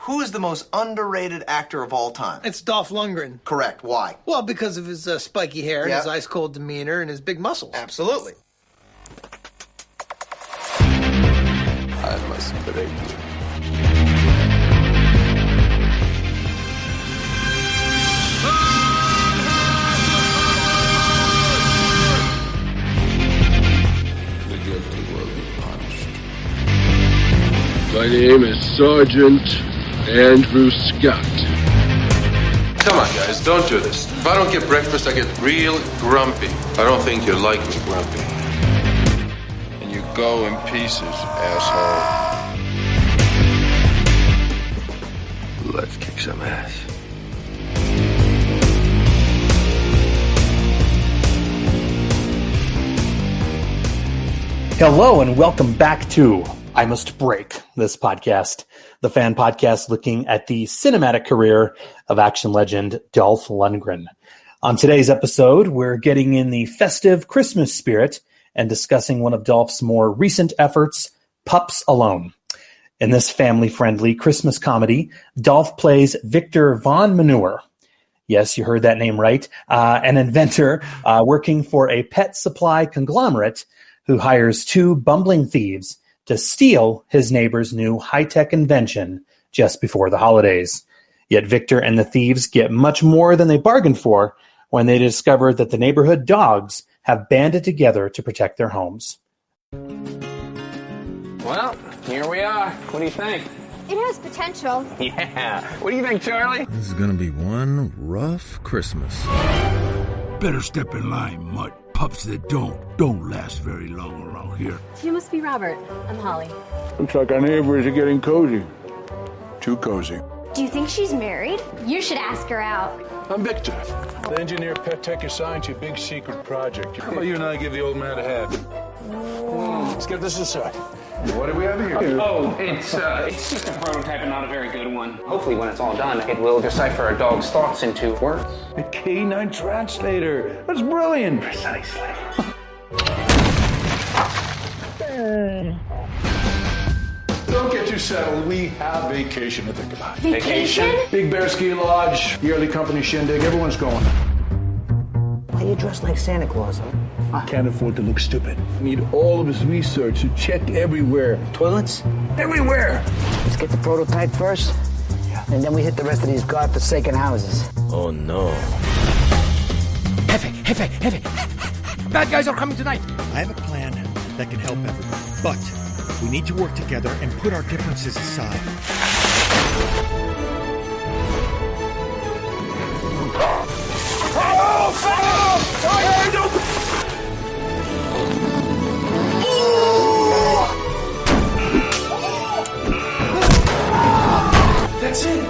Who is the most underrated actor of all time? It's Dolph Lundgren. Correct. Why? Well, because of his spiky hair, and his ice-cold demeanor, and his big muscles. Absolutely. I must break you. The guilty will be punished. My name is Sergeant Andrew Scott. Come on, guys, don't do this. If I don't get breakfast, I get real grumpy. I don't think you like me grumpy. And you go in pieces, asshole. Let's kick some ass. Hello and welcome back to I Must Break, this podcast, the fan podcast looking at the cinematic career of action legend Dolph Lundgren. On today's episode, we're getting in the festive Christmas spirit and discussing one of Dolph's more recent efforts, Pups Alone. In this family-friendly Christmas comedy, Dolph plays Victor Von Manure. Yes, you heard that name right. An inventor working for a pet supply conglomerate who hires two bumbling thieves to steal his neighbor's new high-tech invention just before the holidays. Yet Victor and the thieves get much more than they bargained for when they discover that the neighborhood dogs have banded together to protect their homes. Well, here we are. What do you think? It has potential. Yeah. What do you think, Charlie? This is gonna be one rough Christmas. Better step in line, mutt. Pups that don't last very long around here. You must be Robert. I'm Holly. Looks like our neighbors are getting cozy. Too cozy. Do you think she's married? You should ask her out. I'm Victor, the engineer pet tech assigned to a big secret project. How about you and I give the old man a hand? Let's get this aside. What do we have here? Oh, it's just a prototype and not a very good one. Hopefully, when it's all done, it will decipher a dog's thoughts into words. A canine translator. That's brilliant. Precisely. Don't get too settled. We have vacation to think about. Vacation? Big Bear Ski Lodge, yearly company shindig. Everyone's going. Why are you dressed like Santa Claus, huh? Can't afford to look stupid. Need all of his research to check everywhere. Toilets? Everywhere! Let's get the prototype first, and then we hit the rest of these godforsaken houses. Oh no. Heavy. Bad guys are coming tonight. I have a plan that can help everyone, but we need to work together and put our differences aside. That's it.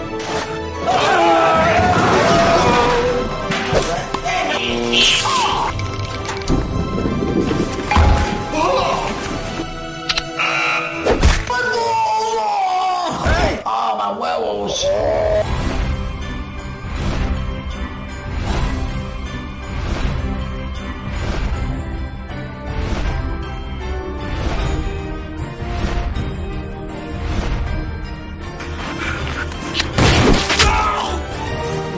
Hey! Oh, my werewolves!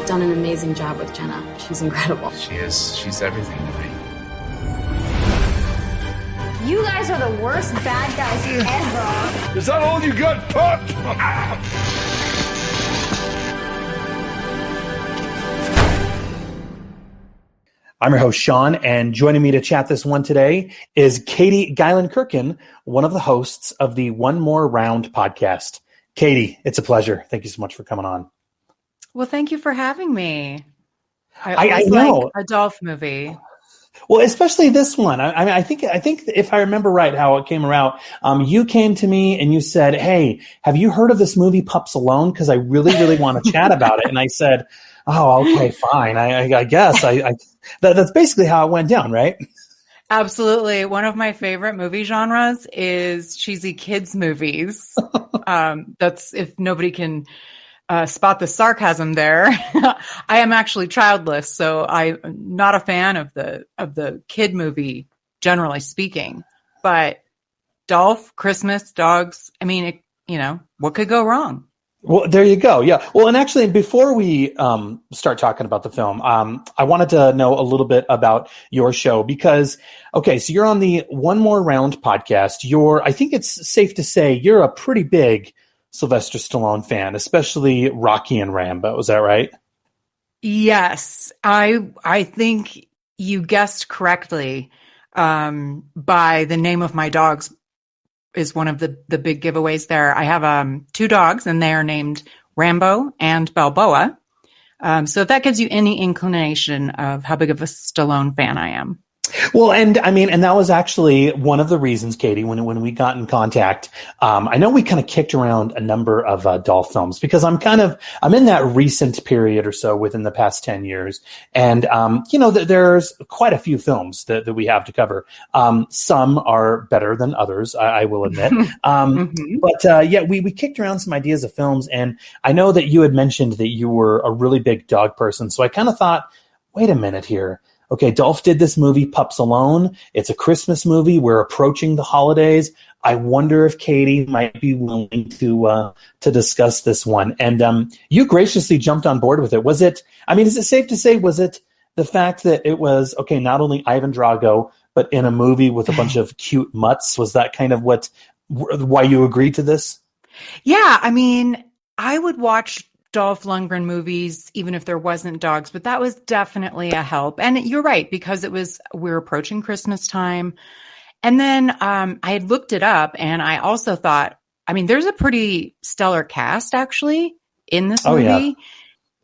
Done an amazing job with Jenna. She's incredible. She is. She's everything to me. You guys are the worst bad guys ever. Is that all you got, Pup? I'm your host, Sean, and joining me to chat this one today is Katie Geilenkirchen, one of the hosts of the One More Round podcast. Katie, it's a pleasure. Thank you so much for coming on. Well, thank you for having me. I know. Like a Dolph movie. Well, especially this one. I think if I remember right how it came around, you came to me and you said, "Hey, have you heard of this movie Pups Alone? Because I really want to chat about it." And I said, "Oh, okay, fine. I guess that's basically how it went down, right?" Absolutely. One of my favorite movie genres is cheesy kids movies. That's if nobody can spot the sarcasm there. I am actually childless, so I'm not a fan of the kid movie, generally speaking. But Dolph, Christmas, dogs. I mean, what could go wrong? Well, there you go. Yeah. Well, and actually, before we start talking about the film, I wanted to know a little bit about your show because, okay, so you're on the One More Round podcast. I think it's safe to say you're a pretty big Sylvester Stallone fan, especially Rocky and Rambo. Is that right? Yes. I think you guessed correctly by the name of my dogs. Is one of the big giveaways there. I have 2 dogs, and they are named Rambo and Balboa. So if that gives you any inclination of how big of a Stallone fan I am. Well, and I mean, and that was actually one of the reasons, Katie, when we got in contact. I know we kind of kicked around a number of Dolph films because I'm in that recent period or so within the past 10 years. And, there's quite a few films that we have to cover. Some are better than others, I will admit. But we kicked around some ideas of films. And I know that you had mentioned that you were a really big dog person. So I kind of thought, wait a minute here. Okay, Dolph did this movie, Pups Alone. It's a Christmas movie. We're approaching the holidays. I wonder if Katie might be willing to discuss this one. And you graciously jumped on board with it. Is it safe to say, was it the fact that it was, okay, not only Ivan Drago, but in a movie with a bunch of cute mutts? Was that kind of why you agreed to this? Yeah, I mean, I would watch Dolph Lundgren movies, even if there wasn't dogs, but that was definitely a help. And you're right, because we're approaching Christmas time. And then I had looked it up, and I also thought, I mean, there's a pretty stellar cast actually in this movie,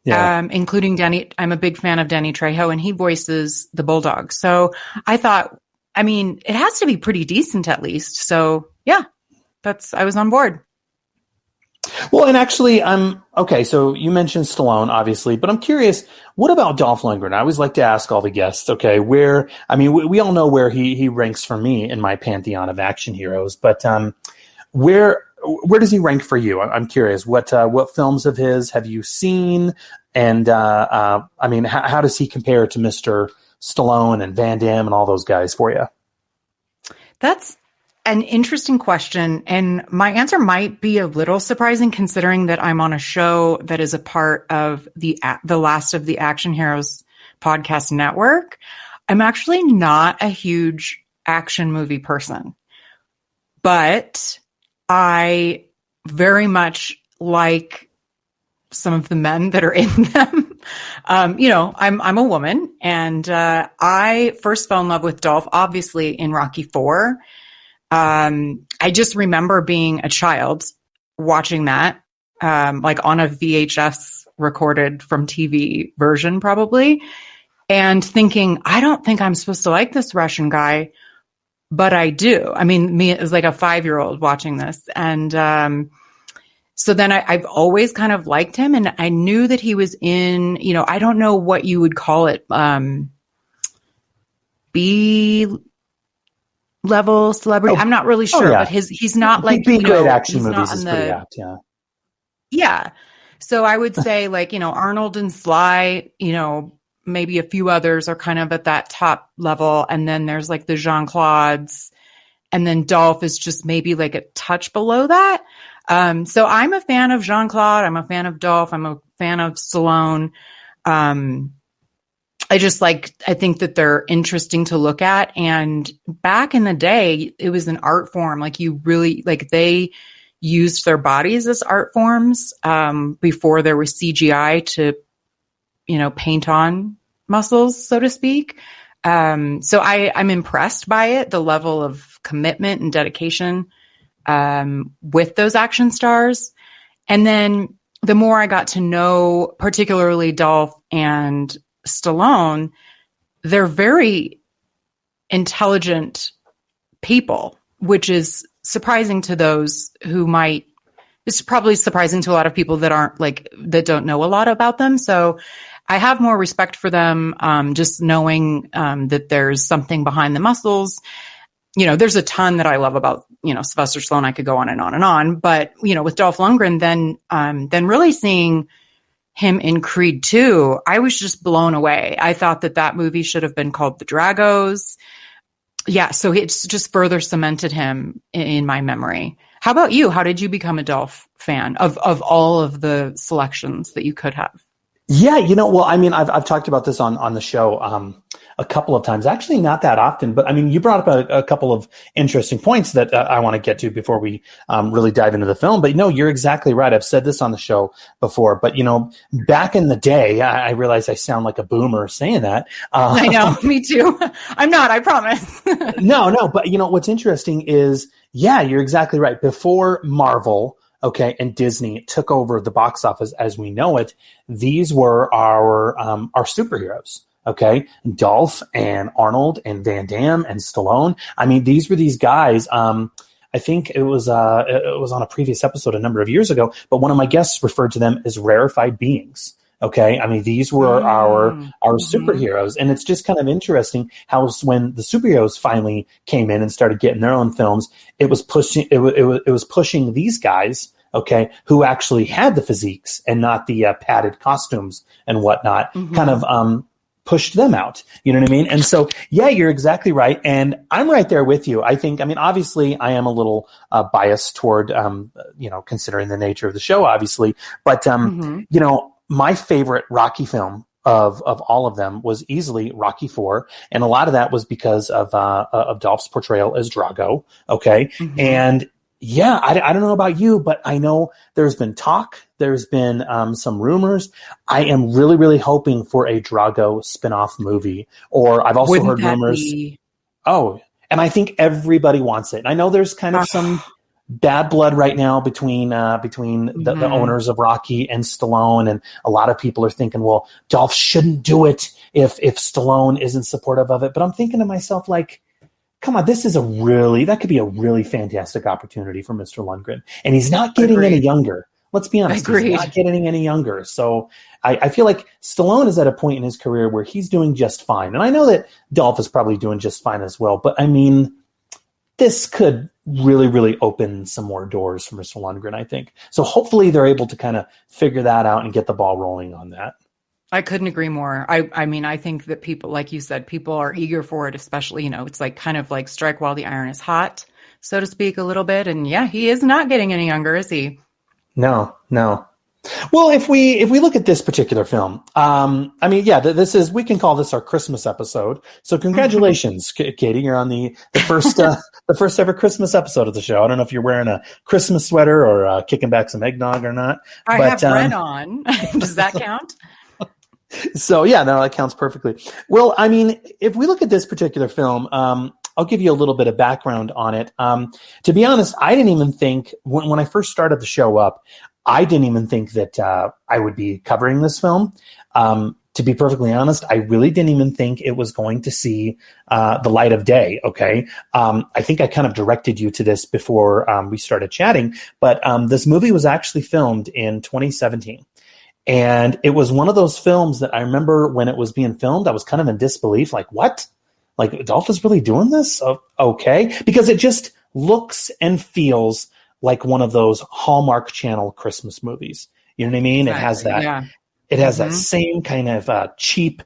including Danny. I'm a big fan of Danny Trejo, and he voices the bulldog. So I thought, I mean, it has to be pretty decent at least. So yeah, I was on board. Well, and actually, okay, so you mentioned Stallone, obviously, but I'm curious, what about Dolph Lundgren? I always like to ask all the guests, okay, we all know where he ranks for me in my pantheon of action heroes, but where does he rank for you? I'm curious, what films of his have you seen? And, how does he compare to Mr. Stallone and Van Damme and all those guys for you? That's an interesting question, and my answer might be a little surprising considering that I'm on a show that is a part of the Last of the Action Heroes podcast network. I'm actually not a huge action movie person, but I very much like some of the men that are in them. I'm a woman, and I first fell in love with Dolph, obviously, in Rocky IV. I just remember being a child watching that, like on a VHS recorded from TV version probably, and thinking, I don't think I'm supposed to like this Russian guy, but I do. I mean, me as like a 5-year-old watching this. And so then I've always kind of liked him, and I knew that he was in, I don't know what you would call it, B-level celebrity. I'm not really sure, but he's not like great action movies is pretty apt, yeah. So I would say Arnold and Sly, maybe a few others are kind of at that top level, and then there's like the Jean-Claudes, and then Dolph is just maybe like a touch below that. So I'm a fan of Jean-Claude. I'm a fan of Dolph. I'm a fan of Stallone. I think that they're interesting to look at. And back in the day, it was an art form. They used their bodies as art forms, before there was CGI to, paint on muscles, so to speak. So I'm impressed by it, the level of commitment and dedication, with those action stars. And then the more I got to know, particularly Dolph and Stallone, they're very intelligent people, which is surprising to those who it's probably surprising to a lot of people that don't know a lot about them. So I have more respect for them, just knowing that there's something behind the muscles. There's a ton that I love about, Sylvester Stallone. I could go on and on and on, but, with Dolph Lundgren, then really seeing him in Creed 2, I was just blown away. I thought that movie should have been called The Dragos. Yeah, so it's just further cemented him in my memory. How about you? How did you become a Dolph fan of all of the selections that you could have? Yeah, well, I mean, I've talked about this on the show a couple of times. Actually, not that often, but I mean, you brought up a couple of interesting points that I want to get to before we really dive into the film. But you're exactly right. I've said this on the show before, but back in the day, I realize I sound like a boomer saying that. I know, me too. I'm not, I promise. No, but what's interesting is, yeah, you're exactly right. Before Marvel, okay, and Disney took over the box office as we know it, these were our superheroes. Okay, Dolph and Arnold and Van Damme and Stallone. I mean, these were these guys. I think it was on a previous episode a number of years ago, but one of my guests referred to them as rarefied beings. Okay, I mean, these were our superheroes, and it's just kind of interesting how when the superheroes finally came in and started getting their own films, it was pushing these guys, okay, who actually had the physiques and not the padded costumes and whatnot, kind of pushed them out. You know what I mean? And so, yeah, you're exactly right. And I'm right there with you. I mean, obviously I am a little biased toward, considering the nature of the show, obviously. But, my favorite Rocky film of all of them was easily Rocky IV. And a lot of that was because of Dolph's portrayal as Drago. Okay. And yeah, I don't know about you, but I know there's been talk. There's been some rumors. I am really, really hoping for a Drago spin-off movie. Or I've also heard rumors. Oh, and I think everybody wants it. And I know there's kind of some bad blood right now between the owners of Rocky and Stallone. And a lot of people are thinking, well, Dolph shouldn't do it if Stallone isn't supportive of it. But I'm thinking to myself, like, come on, that could be a really fantastic opportunity for Mr. Lundgren. And he's not getting any younger. Let's be honest. He's not getting any younger. So I feel like Stallone is at a point in his career where he's doing just fine. And I know that Dolph is probably doing just fine as well. But I mean, this could really, really open some more doors for Mr. Lundgren, I think. So hopefully they're able to kind of figure that out and get the ball rolling on that. I couldn't agree more. I mean, I think that people, like you said, people are eager for it, especially, it's like kind of like strike while the iron is hot, so to speak, a little bit. And yeah, he is not getting any younger, is he? No. Well, if we look at this particular film, I mean, yeah, we can call this our Christmas episode. So congratulations, Katie, you're on the first the first ever Christmas episode of the show. I don't know if you're wearing a Christmas sweater or kicking back some eggnog or not. I have red on. Does that count? So yeah, no, that counts perfectly. Well, I mean, if we look at this particular film, I'll give you a little bit of background on it. To be honest, I didn't even think when I first started the show up, I didn't even think that I would be covering this film. To be perfectly honest, I really didn't even think it was going to see the light of day. Okay. I think I kind of directed you to this before we started chatting, but this movie was actually filmed in 2017. And it was one of those films that I remember when it was being filmed, I was kind of in disbelief, like, what? Like, Dolph is really doing this? Oh, okay. Because it just looks and feels like one of those Hallmark Channel Christmas movies. You know what I mean? Exactly. It has that. Yeah. It has that same kind of cheap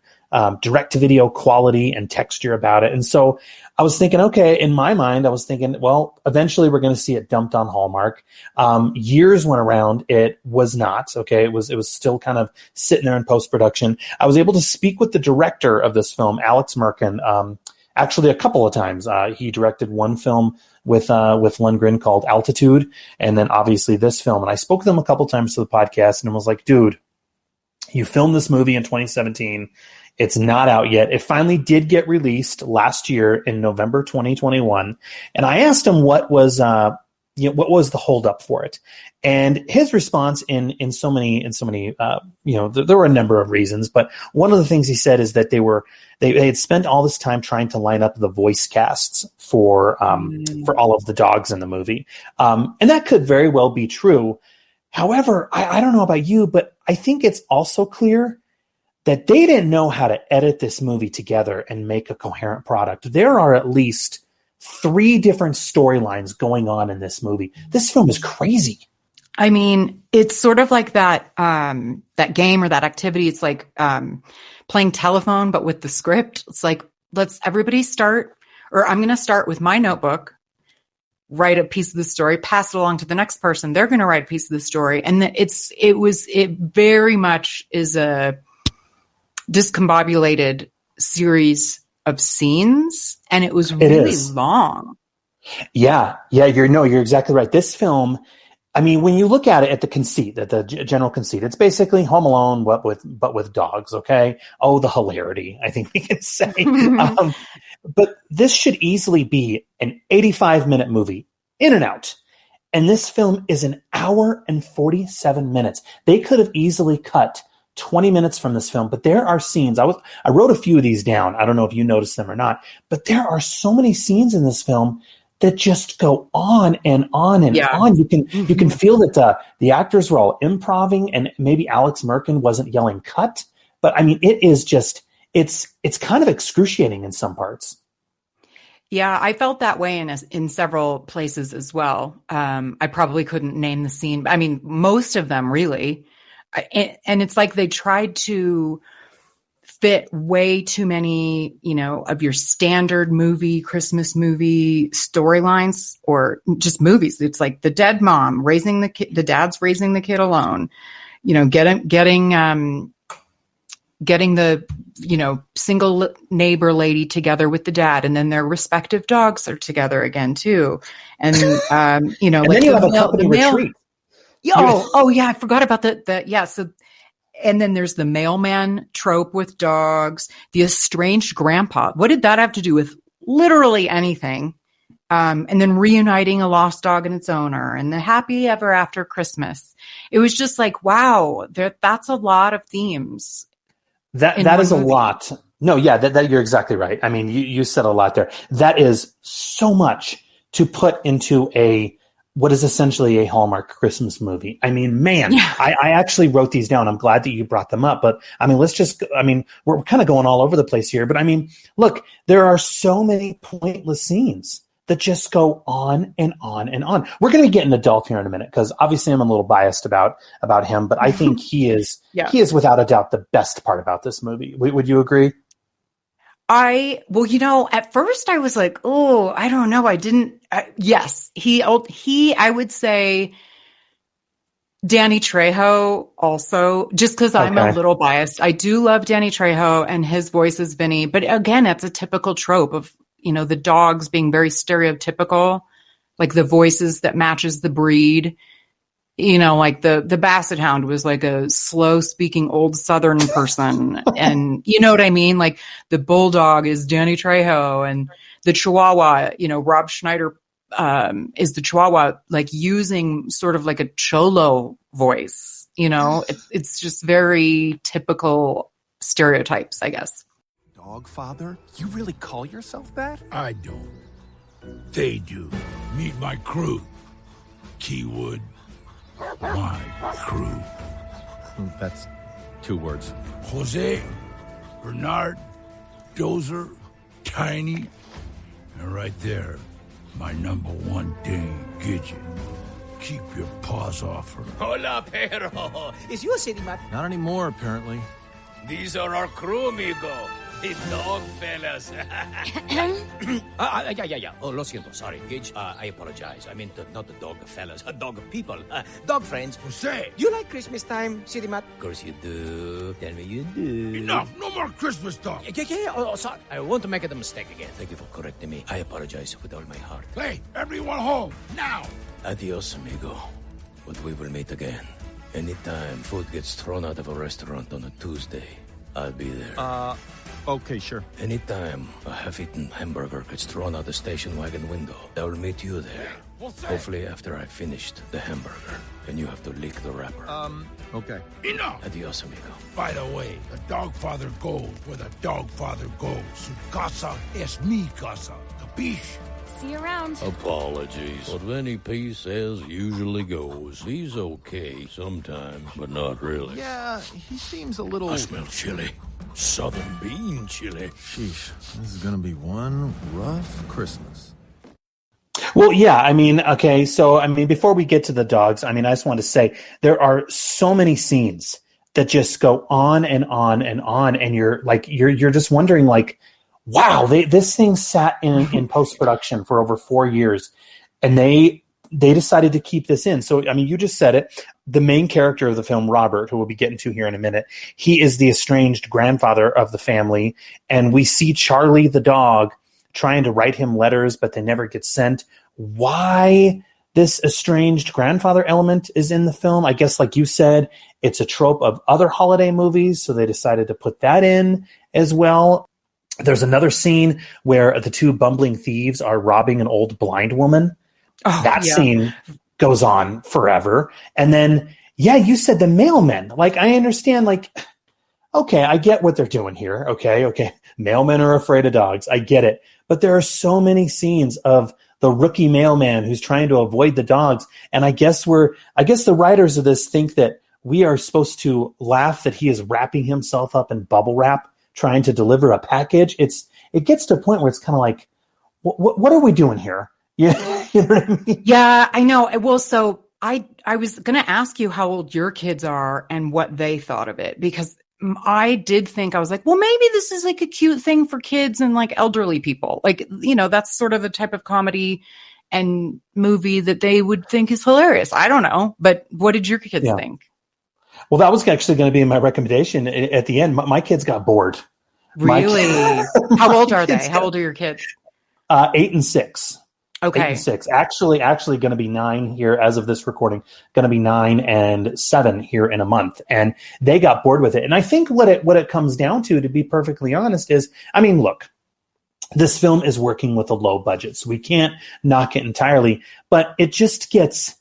direct-to-video quality and texture about it. And so I was thinking, okay, in my mind, I was thinking, well, eventually we're going to see it dumped on Hallmark. Years went around. It was not. Okay. It was still kind of sitting there in post-production. I was able to speak with the director of this film, Alex Merkin, actually a couple of times. He directed one film with Lundgren called Altitude, and then obviously this film. And I spoke to them a couple times to the podcast and was like, dude, you filmed this movie in 2017. It's not out yet. It finally did get released last year in November 2021. And I asked him what was the holdup for it. And his response in so many, there were a number of reasons, but one of the things he said is that they had spent all this time trying to line up the voice casts for all of the dogs in the movie. And that could very well be true. However, I don't know about you, but I think it's also clear that they didn't know how to edit this movie together and make a coherent product. There are at least 3 different storylines going on in this movie. This film is crazy. I mean, it's sort of like that game or that activity. It's like playing telephone, but with the script. It's like, let's everybody start, or I'm going to start with my notebook. write a piece of the story, pass it along to the next person. They're going to write a piece of the story. And it very much is a discombobulated series of scenes. And it was really long. Yeah. You're exactly right. This film, I mean, when you look at it at the conceit, at the general conceit, it's basically Home Alone, but with dogs. Okay. Oh, the hilarity, I think we can say. But this should easily be an 85-minute movie, in and out. And this film is an hour and 47 minutes. They could have easily cut 20 minutes from this film, but there are scenes. I wrote a few of these down. I don't know if you noticed them or not, but there are so many scenes in this film that just go on and on and on. You can feel that the actors were all improving, and maybe Alex Merkin wasn't yelling cut. But I mean, it is just it's kind of excruciating in some parts. Yeah, I felt that way in several places as well. I probably couldn't name the scene. I mean, most of them really. And it's like they tried to fit way too many, of your standard Christmas movie storylines, or just movies. It's like the dead mom raising the kid, the dad's raising the kid alone, getting the, single neighbor lady together with the dad, and then their respective dogs are together again too. And, and then you have a company retreat. Oh yeah. I forgot about that. Yeah. So, and then there's the mailman trope with dogs, the estranged grandpa. What did that have to do with literally anything? And then reuniting a lost dog and its owner, and the happy ever after Christmas. It was just like, wow, that's a lot of themes. That is a lot. No, yeah, that you're exactly right. I mean, you said a lot there. That is so much to put into what is essentially a Hallmark Christmas movie. I mean, man, yeah. I actually wrote these down. I'm glad that you brought them up, but I mean, we're kind of going all over the place here, but I mean, look, there are so many pointless scenes that just go on and on and on. We're going to get into Dolph here in a minute, because obviously I'm a little biased about him, but I think he is without a doubt the best part about this movie. Would you agree? At first I was like, oh, I don't know. Yes, I would say Danny Trejo also, just because I'm a little biased. I do love Danny Trejo, and his voice is Vinny, but again, that's a typical trope of, the dogs being very stereotypical, like the voices that matches the breed. Like the Basset Hound was like a slow speaking old Southern person. And you know what I mean? Like the Bulldog is Danny Trejo, and the Chihuahua, Rob Schneider, is the Chihuahua, like using sort of like a Cholo voice, it's just very typical stereotypes, I guess. Dog father? You really call yourself that? I don't. They do. Meet my crew. Keywood. My crew. That's 2 words. Jose, Bernard, Dozer, Tiny, and right there, my number 1 Dane, Gidget. Keep your paws off her. Hola, perro. Is you a city mat? Not anymore, apparently. These are our crew, amigo. The dog fellas. Yeah. Oh, lo siento. Sorry, Gage. I apologize. I meant not the dog fellas, dog people. Dog friends. Jose. You like Christmas time, City Mat? Of course you do. Tell me you do. Enough. No more Christmas talk. Yeah. Oh, sorry. I won't make a mistake again. Thank you for correcting me. I apologize with all my heart. Hey, everyone home, now. Adios, amigo. But we will meet again. Anytime food gets thrown out of a restaurant on a Tuesday, I'll be there. Okay, sure. Anytime a half-eaten hamburger gets thrown out the station wagon window, I'll meet you there. Hopefully after I've finished the hamburger, and you have to lick the wrapper. Okay. Enough! Adios, amigo. By the way, the dog father goes where the dog father goes. Su casa es mi casa. Capiche? See you around. Apologies. What Vinny P says usually goes. He's okay sometimes, but not really. Yeah, he seems a little... I smell chili. Southern bean chili. Sheesh, this is gonna be one rough Christmas. Well, yeah, I mean, okay, so, I mean, before we get to the dogs, I mean, I just want to say there are so many scenes that just go on and on and on, and you're just wondering, like, wow, this thing sat in post-production for over 4 years. and they decided to keep this in. So, I mean, you just said it. The main character of the film, Robert, who we'll be getting to here in a minute, he is the estranged grandfather of the family. And we see Charlie the dog trying to write him letters, but they never get sent. Why this estranged grandfather element is in the film, I guess, like you said, it's a trope of other holiday movies, so they decided to put that in as well. There's another scene where the two bumbling thieves are robbing an old blind woman. That scene goes on forever. And then, you said the mailmen. Like, I understand, like, okay, I get what they're doing here. Okay. Mailmen are afraid of dogs. I get it. But there are so many scenes of the rookie mailman who's trying to avoid the dogs. And I guess the writers of this think that we are supposed to laugh that he is wrapping himself up in bubble wrap, trying to deliver a package. It gets to a point where it's kind of like, what are we doing here? Yeah, you know what I mean? Yeah, I know. Well, so I was going to ask you how old your kids are and what they thought of it, because I did think, I was like, well, maybe this is like a cute thing for kids and like elderly people. Like, that's sort of a type of comedy and movie that they would think is hilarious. I don't know. But what did your kids think? Well, that was actually going to be my recommendation at the end. My kids got bored. Really? How old are they? How old are your kids? 8 and 6. Okay. 8 and 6. Actually going to be 9 here as of this recording. Going to be 9 and 7 here in a month, and they got bored with it. And I think what it comes down to be perfectly honest, is, I mean, look, this film is working with a low budget, so we can't knock it entirely. But it just gets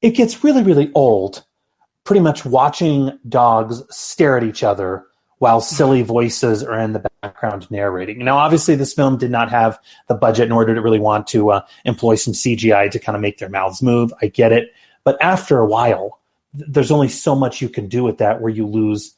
really, really old. Pretty much watching dogs stare at each other while silly voices are in the background narrating. Now, obviously, this film did not have the budget, nor did it really want to employ some CGI to kind of make their mouths move. I get it. But after a while, there's only so much you can do with that where you lose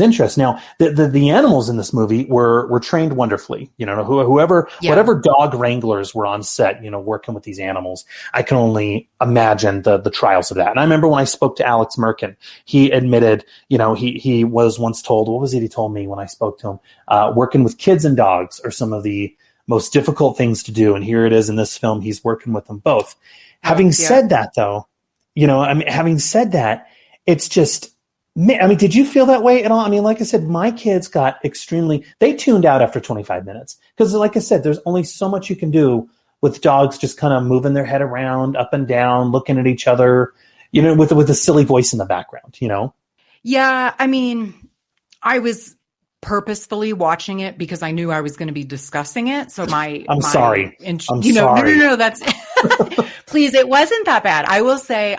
interest. Now, the animals in this movie were trained wonderfully. Whatever dog wranglers were on set, working with these animals, I can only imagine the trials of that. And I remember when I spoke to Alex Merkin, he admitted, he was once told, what was it he told me when I spoke to him? Working with kids and dogs are some of the most difficult things to do. And here it is in this film, he's working with them both. Having said that, though, it's just, I mean, did you feel that way at all? I mean, like I said, my kids they tuned out after 25 minutes. Because like I said, there's only so much you can do with dogs just kind of moving their head around, up and down, looking at each other, with a silly voice in the background, Yeah, I mean, I was purposefully watching it because I knew I was going to be discussing it. So I'm sorry. Sorry. No, that's please. It wasn't that bad. I will say,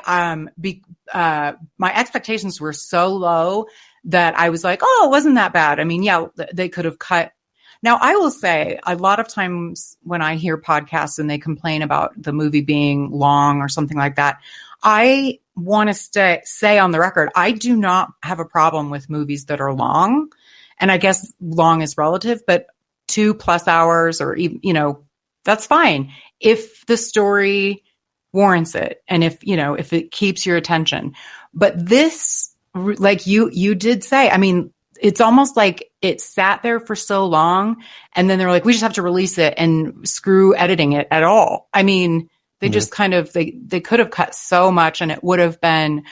my expectations were so low that I was like, oh, it wasn't that bad. I mean, they could have cut. Now, I will say a lot of times when I hear podcasts and they complain about the movie being long or something like that, I want to say on the record, I do not have a problem with movies that are long. And I guess long is relative, but 2+ hours or even, that's fine if the story warrants it and if it keeps your attention. But this, like you did say, I mean, it's almost like it sat there for so long and then they're like, we just have to release it and screw editing it at all. I mean, they just kind of, they could have cut so much and it would have been,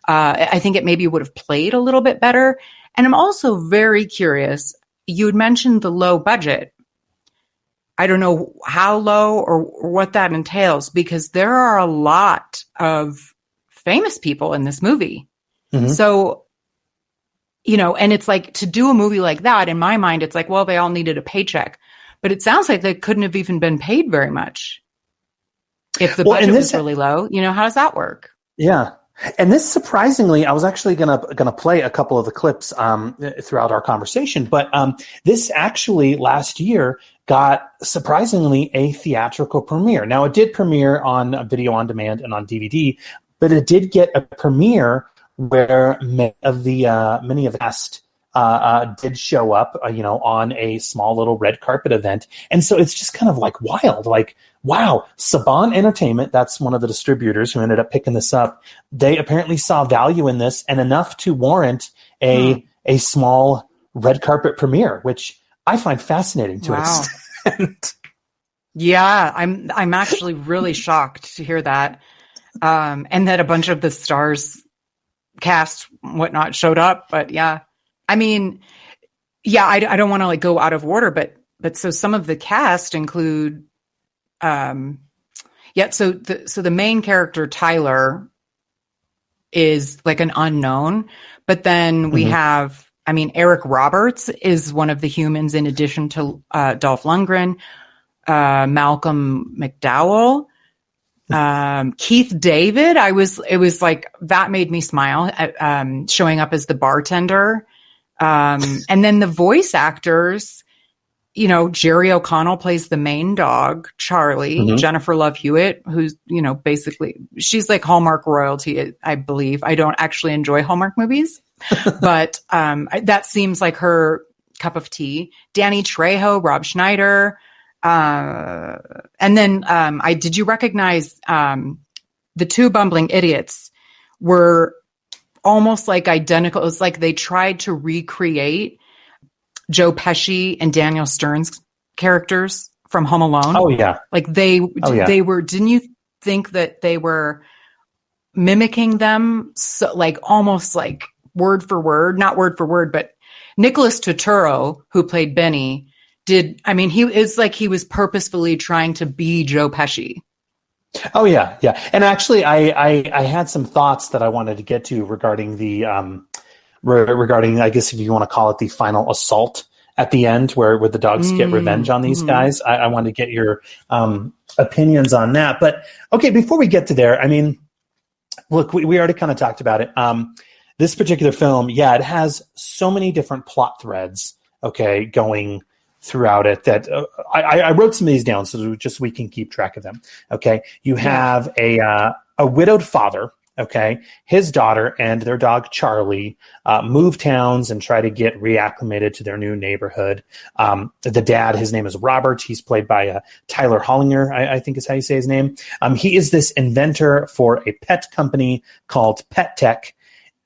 I think it maybe would have played a little bit better. And I'm also very curious, you had mentioned the low budget. I don't know how low or what that entails, because there are a lot of famous people in this movie. Mm-hmm. So, and it's like, to do a movie like that, in my mind, it's like, well, they all needed a paycheck. But it sounds like they couldn't have even been paid very much if the budget was really low. How does that work? Yeah. And this, surprisingly, I was actually gonna play a couple of the clips throughout our conversation, but this actually last year got, surprisingly, a theatrical premiere. Now, it did premiere on video on demand and on DVD, but it did get a premiere where many of the cast did show up, on a small little red carpet event. And so it's just kind of like wild, like, wow, Saban Entertainment, that's one of the distributors who ended up picking this up. They apparently saw value in this and enough to warrant a small red carpet premiere, which I find fascinating to an extent. Yeah, I'm actually really shocked to hear that. And that a bunch of the stars cast whatnot showed up. But yeah, I mean, yeah, I don't want to like go out of order, but so some of the cast include, so the main character, Tyler, is like an unknown, but then we have, I mean, Eric Roberts is one of the humans in addition to Dolph Lundgren, Malcolm McDowell, Keith David. It was like, that made me smile, showing up as the bartender. And then the voice actors, you know, Jerry O'Connell plays the main dog, Charlie. Jennifer Love Hewitt, who's, you know, basically, she's like Hallmark royalty, I believe. I don't actually enjoy Hallmark movies, but that seems like her cup of tea. Danny Trejo, Rob Schneider. And then did you recognize the two bumbling idiots were almost like identical? It was like they tried to recreate Joe Pesci and Daniel Stern's characters from Home Alone. Oh yeah. Like they were, didn't you think that they were mimicking them? So like almost like word for word, not word for word, but Nicholas Turturro, who played Benny, it's like he was purposefully trying to be Joe Pesci. Oh yeah. Yeah. And actually I had some thoughts that I wanted to get to regarding the, regarding, I guess if you want to call it, the final assault at the end where the dogs get revenge on these guys. I wanted to get your opinions on that. But okay, before we get to there, I mean, look, we already kind of talked about it. This particular film, yeah, it has so many different plot threads, okay, going throughout it that I wrote some of these down so just we can keep track of them. Okay. You have a widowed father. Okay. His daughter and their dog, Charlie, move towns and try to get reacclimated to their new neighborhood. The dad, his name is Robert. He's played by Tyler Hollinger, I think is how you say his name. He is this inventor for a pet company called Pet Tech.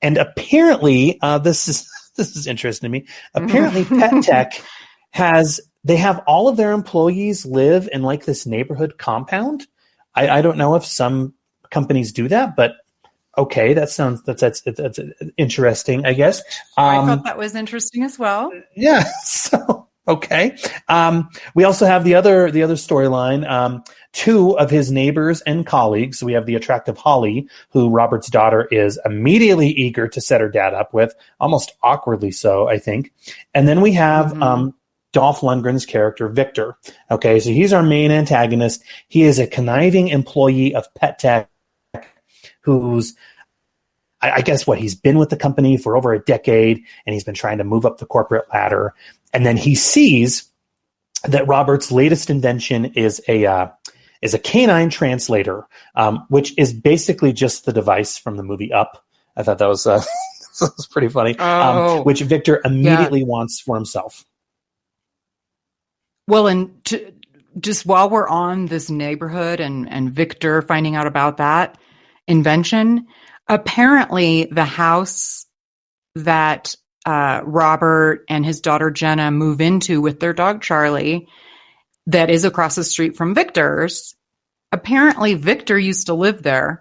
And apparently, this is interesting to me. Apparently Pet Tech they have all of their employees live in like this neighborhood compound. I don't know if some companies do that, but okay, that's interesting, I guess. I thought that was interesting as well. Yeah. So, okay. We also have the other storyline. Two of his neighbors and colleagues. We have the attractive Holly, who Robert's daughter is immediately eager to set her dad up with, almost awkwardly so, I think. And then we have, Dolph Lundgren's character, Victor. Okay, so he's our main antagonist. He is a conniving employee of Pet Tech who's, I guess he's been with the company for over a decade, and he's been trying to move up the corporate ladder. And then he sees that Robert's latest invention is a canine translator, which is basically just the device from the movie Up. I thought that was, that was pretty funny, which Victor immediately wants for himself. Well, and just while we're on this neighborhood and Victor finding out about that invention, apparently the house that Robert and his daughter Jenna move into with their dog Charlie, that is across the street from Victor's, apparently Victor used to live there.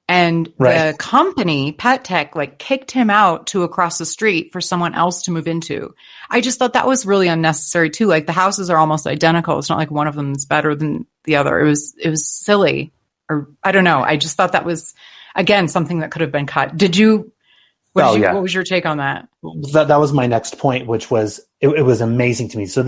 And the company, Pet Tech, like kicked him out to across the street for someone else to move into. I just thought that was really unnecessary too. Like the houses are almost identical. It's not like one of them is better than the other. It was silly, or I don't know. I just thought that was, again, something that could have been cut. What was your take on that? That was my next point, which was it was amazing to me. So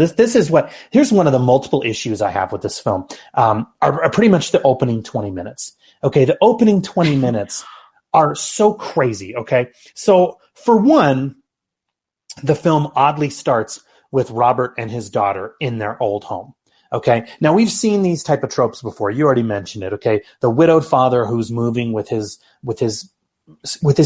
here's one of the multiple issues I have with this film, are pretty much the opening 20 minutes. Okay, the opening 20 minutes are so crazy, okay? So, for one, the film oddly starts with Robert and his daughter in their old home, okay? Now, we've seen these type of tropes before. You already mentioned it, okay? The widowed father who's moving with his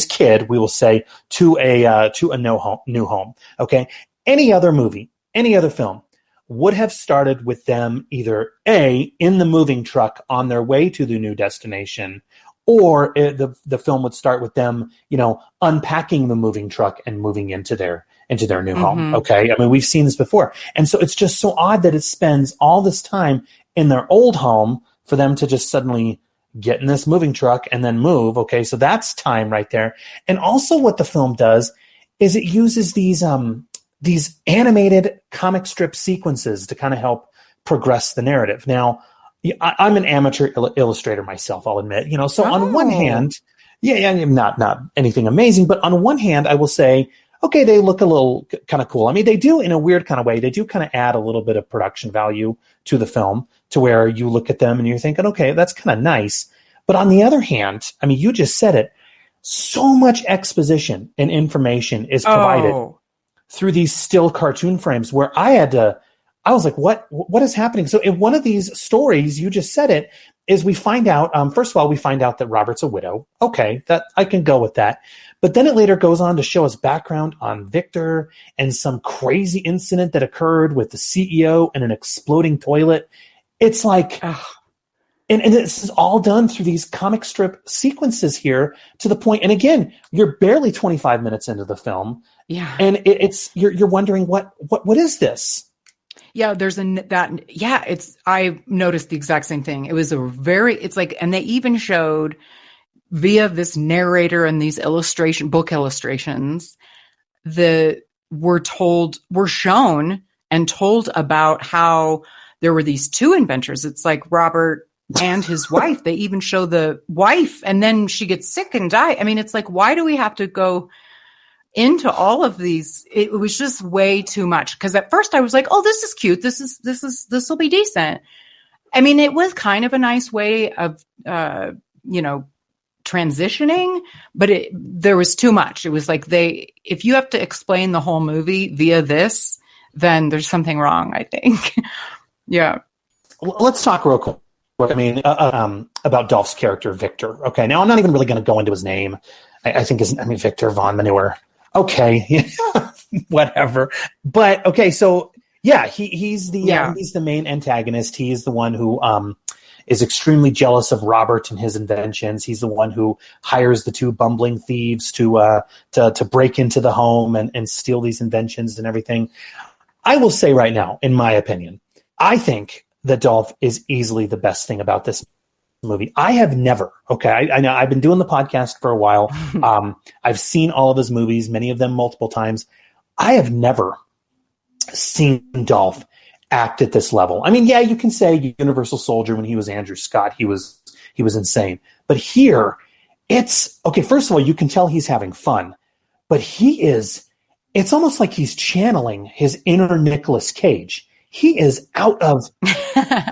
kid, we will say, to a new home, okay? Any other movie, any other film would have started with them either A, in the moving truck on their way to the new destination, or the film would start with them, unpacking the moving truck and moving into their new home. Okay. I mean, we've seen this before. And so it's just so odd that it spends all this time in their old home for them to just suddenly get in this moving truck and then move. Okay, so that's time right there. And also what the film does is it uses these animated comic strip sequences to kind of help progress the narrative. Now, I'm an amateur illustrator myself, I'll admit. So on one hand, not anything amazing, but on one hand, I will say, okay, they look a little kind of cool. I mean, they do in a weird kind of way. They do kind of add a little bit of production value to the film to where you look at them and you're thinking, okay, that's kind of nice. But on the other hand, I mean, you just said it, so much exposition and information is provided through these still cartoon frames where I was like, what is happening? So in one of these stories, you just said it, is we find out, first of all, we find out that Robert's a widow. Okay, that I can go with that. But then it later goes on to show us background on Victor and some crazy incident that occurred with the CEO and an exploding toilet. It's like, and this is all done through these comic strip sequences here to the point. And again, you're barely 25 minutes into the film. Yeah. And you're wondering what is this? Yeah, I noticed the exact same thing. It was and they even showed via this narrator and these book illustrations, were shown and told about how there were these two inventors. It's like Robert and his wife. They even show the wife and then she gets sick and die. I mean, it's like, why do we have to go into all of these? It was just way too much. Cause at first I was like, oh, this is cute. This will be decent. I mean, it was kind of a nice way of, transitioning, but there was too much. It was like if you have to explain the whole movie via this, then there's something wrong, I think. Yeah. Let's talk real quick. I mean, about Dolph's character, Victor. Okay. Now I'm not even really going to go into his name. I think Victor Von Manure. Okay. Whatever. But okay. So yeah, he's the main antagonist. He's the one who, is extremely jealous of Robert and his inventions. He's the one who hires the two bumbling thieves to break into the home and steal these inventions and everything. I will say right now, in my opinion, I think that Dolph is easily the best thing about this movie. I have never, I know I've been doing the podcast for a while. I've seen all of his movies, many of them multiple times. I have never seen Dolph act at this level. I mean, yeah, you can say Universal Soldier when he was Andrew Scott, he was insane. But here, it's okay. First of all, you can tell he's having fun, but it's almost like he's channeling his inner Nicolas Cage. He is out of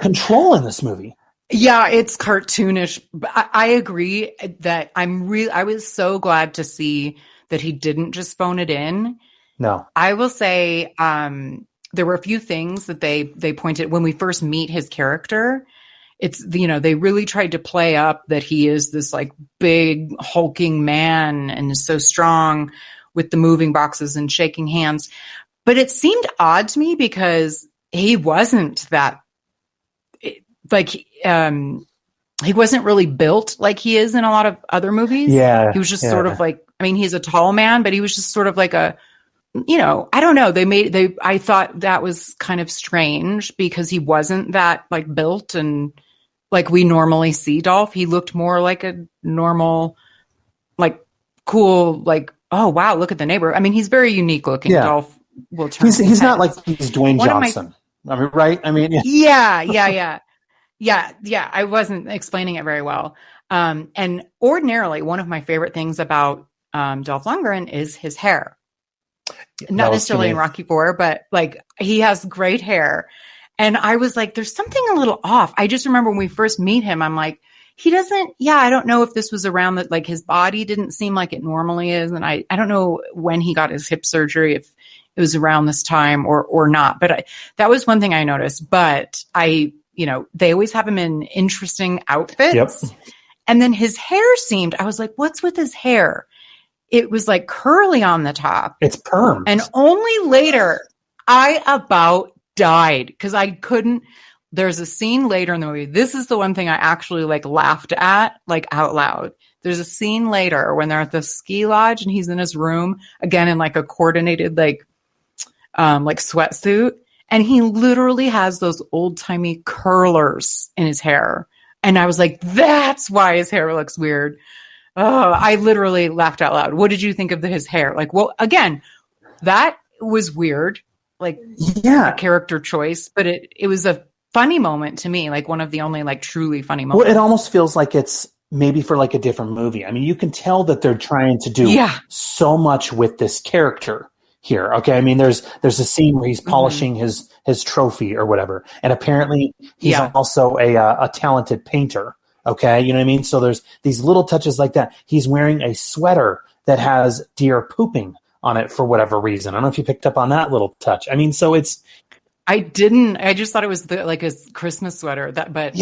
control in this movie. Yeah, it's cartoonish. I agree that I was so glad to see that he didn't just phone it in. No. I will say, there were a few things that they pointed when we first meet his character. It's, they really tried to play up that he is this like big hulking man and is so strong with the moving boxes and shaking hands. But it seemed odd to me because he wasn't that he wasn't really built like he is in a lot of other movies. Yeah. He was just sort of like, I mean, he's a tall man, but he was just sort of like I don't know. I thought that was kind of strange because he wasn't that like built and like we normally see Dolph. He looked more like a normal, like cool, like, oh wow, look at the neighbor. I mean, he's very unique looking. Yeah. Dolph will turn. He's not like he's Dwayne Johnson. I mean, right? I mean, yeah. I wasn't explaining it very well. And ordinarily, one of my favorite things about Dolph Lundgren is his hair. Not necessarily in Rocky IV, but like he has great hair. And I was like, there's something a little off. I just remember when we first meet him, I'm like, I don't know if this was around that, like his body didn't seem like it normally is. And I don't know when he got his hip surgery, if it was around this time or not. But that was one thing I noticed. But they always have him in interesting outfits. Yep. And then his hair I was like, what's with his hair? It was like curly on the top. It's perm. And only later I about died because I couldn't. There's a scene later in the movie. This is the one thing I actually like laughed at like out loud. There's a scene later when they're at the ski lodge and he's in his room again in like a coordinated like sweatsuit. And he literally has those old-timey curlers in his hair. And I was like, that's why his hair looks weird. Oh, I literally laughed out loud. What did you think of his hair? Like, well, again, that was weird. Like, a character choice, but it was a funny moment to me, like one of the only like truly funny moments. Well, it almost feels like it's maybe for like a different movie. I mean, you can tell that they're trying to do so much with this character here. Okay. I mean, there's a scene where he's polishing his trophy or whatever. And apparently he's also a talented painter. Okay. You know what I mean? So there's these little touches like that. He's wearing a sweater that has deer pooping on it for whatever reason. I don't know if you picked up on that little touch. I mean, so I didn't. I just thought it was like a Christmas sweater. But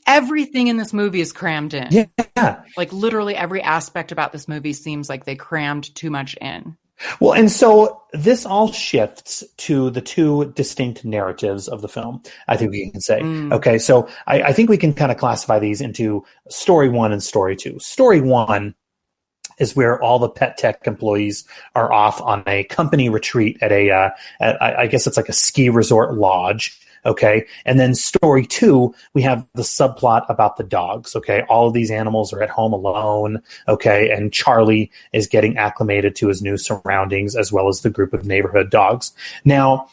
everything in this movie is crammed in. Yeah, like literally every aspect about this movie seems like they crammed too much in. Well, and so this all shifts to the two distinct narratives of the film, I think we can say. Okay, so I think we can kind of classify these into story one and story two. Story one is where all the pet tech employees are off on a company retreat at I guess it's like a ski resort lodge. Okay. And then story two, we have the subplot about the dogs. Okay. All of these animals are at home alone. Okay. And Charlie is getting acclimated to his new surroundings as well as the group of neighborhood dogs. Now,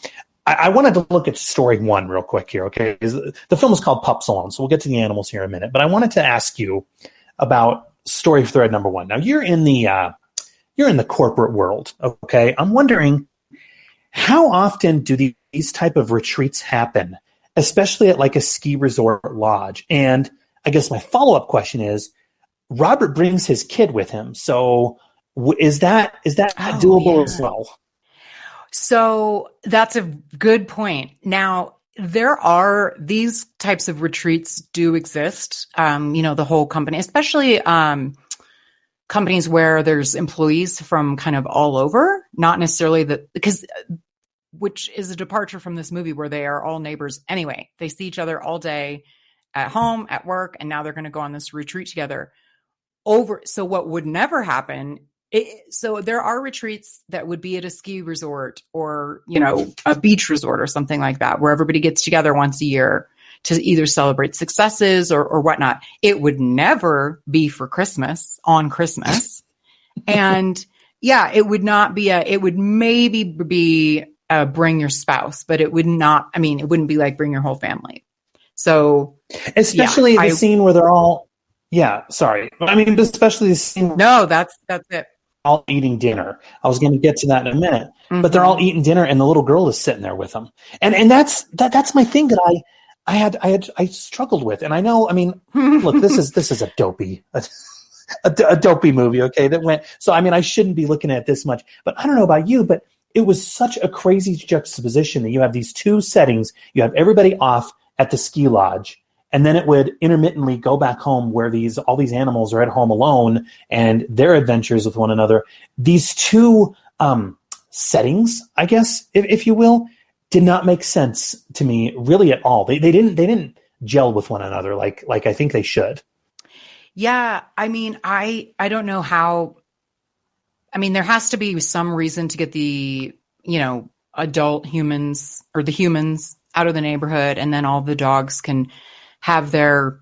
I wanted to look at story one real quick here. Okay. The film is called Pups Alone. So we'll get to the animals here in a minute, but I wanted to ask you about story thread number one. Now you're in the corporate world. Okay. I'm wondering, how often do these type of retreats happen, especially at like a ski resort lodge? And I guess my follow-up question is, Robert brings his kid with him. So is that doable as well? So that's a good point. Now, there are these types of retreats do exist. The whole company, especially companies where there's employees from kind of all over, not necessarily which is a departure from this movie where they are all neighbors anyway. They see each other all day at home, at work, and now they're going to go on this retreat together. So what would never happen, so there are retreats that would be at a ski resort or, a beach resort or something like that, where everybody gets together once a year to either celebrate successes or whatnot. It would never be for Christmas, on Christmas. And it would not be it would maybe be bring your spouse, but it would not, it wouldn't be like bring your whole family. So especially the scene where they're all, especially the scene. No, that's it. All eating dinner. I was going to get to that in a minute, but they're all eating dinner and the little girl is sitting there with them. And that's my thing that I struggled with. And I know, look, this is a dopey movie. Okay. That went, so, I shouldn't be looking at this much, but I don't know about you, but it was such a crazy juxtaposition that you have these two settings. You have everybody off at the ski lodge, and then it would intermittently go back home where all these animals are at home alone and their adventures with one another. These two settings, I guess, if you will, did not make sense to me really at all. They didn't gel with one another like I think they should. Yeah, I don't know how. There has to be some reason to get the, adult humans or the humans out of the neighborhood, and then all the dogs can have their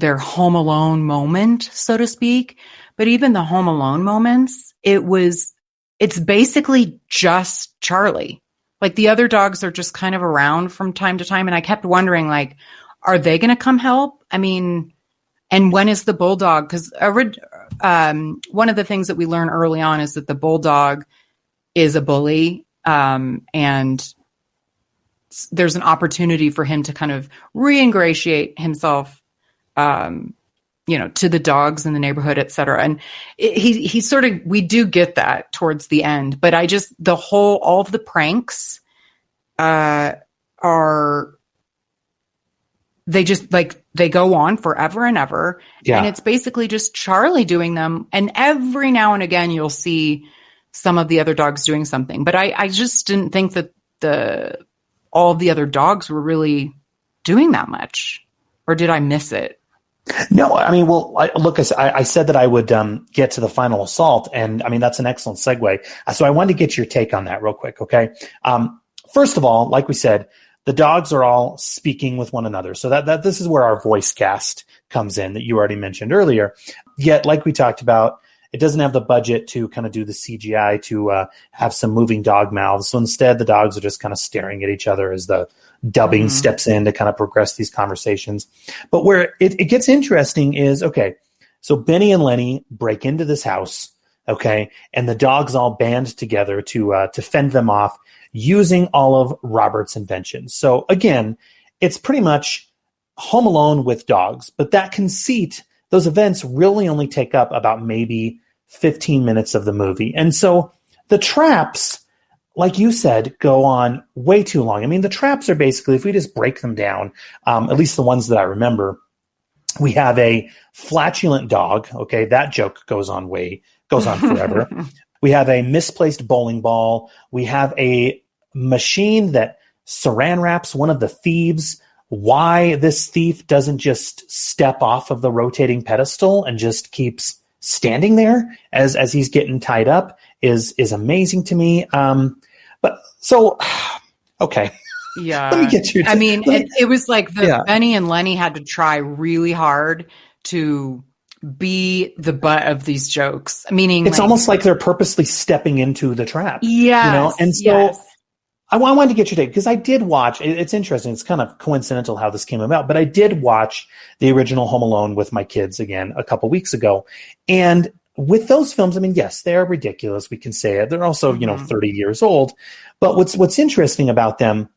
home alone moment, so to speak. But even the home alone moments, it's basically just Charlie. Like the other dogs are just kind of around from time to time. And I kept wondering, like, are they going to come help? And when is the bulldog? Because one of the things that we learn early on is that the bulldog is a bully, and there's an opportunity for him to kind of reingratiate himself, to the dogs in the neighborhood, et cetera. And he sort of, we do get that towards the end, but all of the pranks they go on forever and ever. Yeah. And it's basically just Charlie doing them. And every now and again, you'll see some of the other dogs doing something, but I just didn't think that all of the other dogs were really doing that much, or did I miss it? No, look, I said that I would get to the final assault, and that's an excellent segue. So I wanted to get your take on that real quick. Okay. first of all, like we said, the dogs are all speaking with one another. So that this is where our voice cast comes in that you already mentioned earlier. Yet, like we talked about, it doesn't have the budget to kind of do the CGI to have some moving dog mouths. So instead, the dogs are just kind of staring at each other as the dubbing steps in to kind of progress these conversations. But where it gets interesting is, okay, so Benny and Lenny break into this house, okay, and the dogs all band together to fend them off using all of Robert's inventions. So again, it's pretty much Home Alone with dogs, but that conceit, those events really only take up about maybe 15 minutes of the movie. And so the traps, like you said, go on way too long. I mean, the traps are basically, if we just break them down, at least the ones that I remember, we have a flatulent dog. Okay, that joke goes on forever. We have a misplaced bowling ball. We have a machine that saran wraps one of the thieves. Why this thief doesn't just step off of the rotating pedestal and just keeps standing there as he's getting tied up is amazing to me. But so, okay. Yeah. Let me get you. I mean, it was like Benny and Lenny had to try really hard to be the butt of these jokes. Meaning, it's almost like they're purposely stepping into the trap. Yeah. And so I wanted to get your take because I did watch. It's interesting. It's kind of coincidental how this came about, but I did watch the original Home Alone with my kids again a couple weeks ago, and with those films, I mean, yes, they're ridiculous. We can say it. They're also 30 years old. But what's interesting about them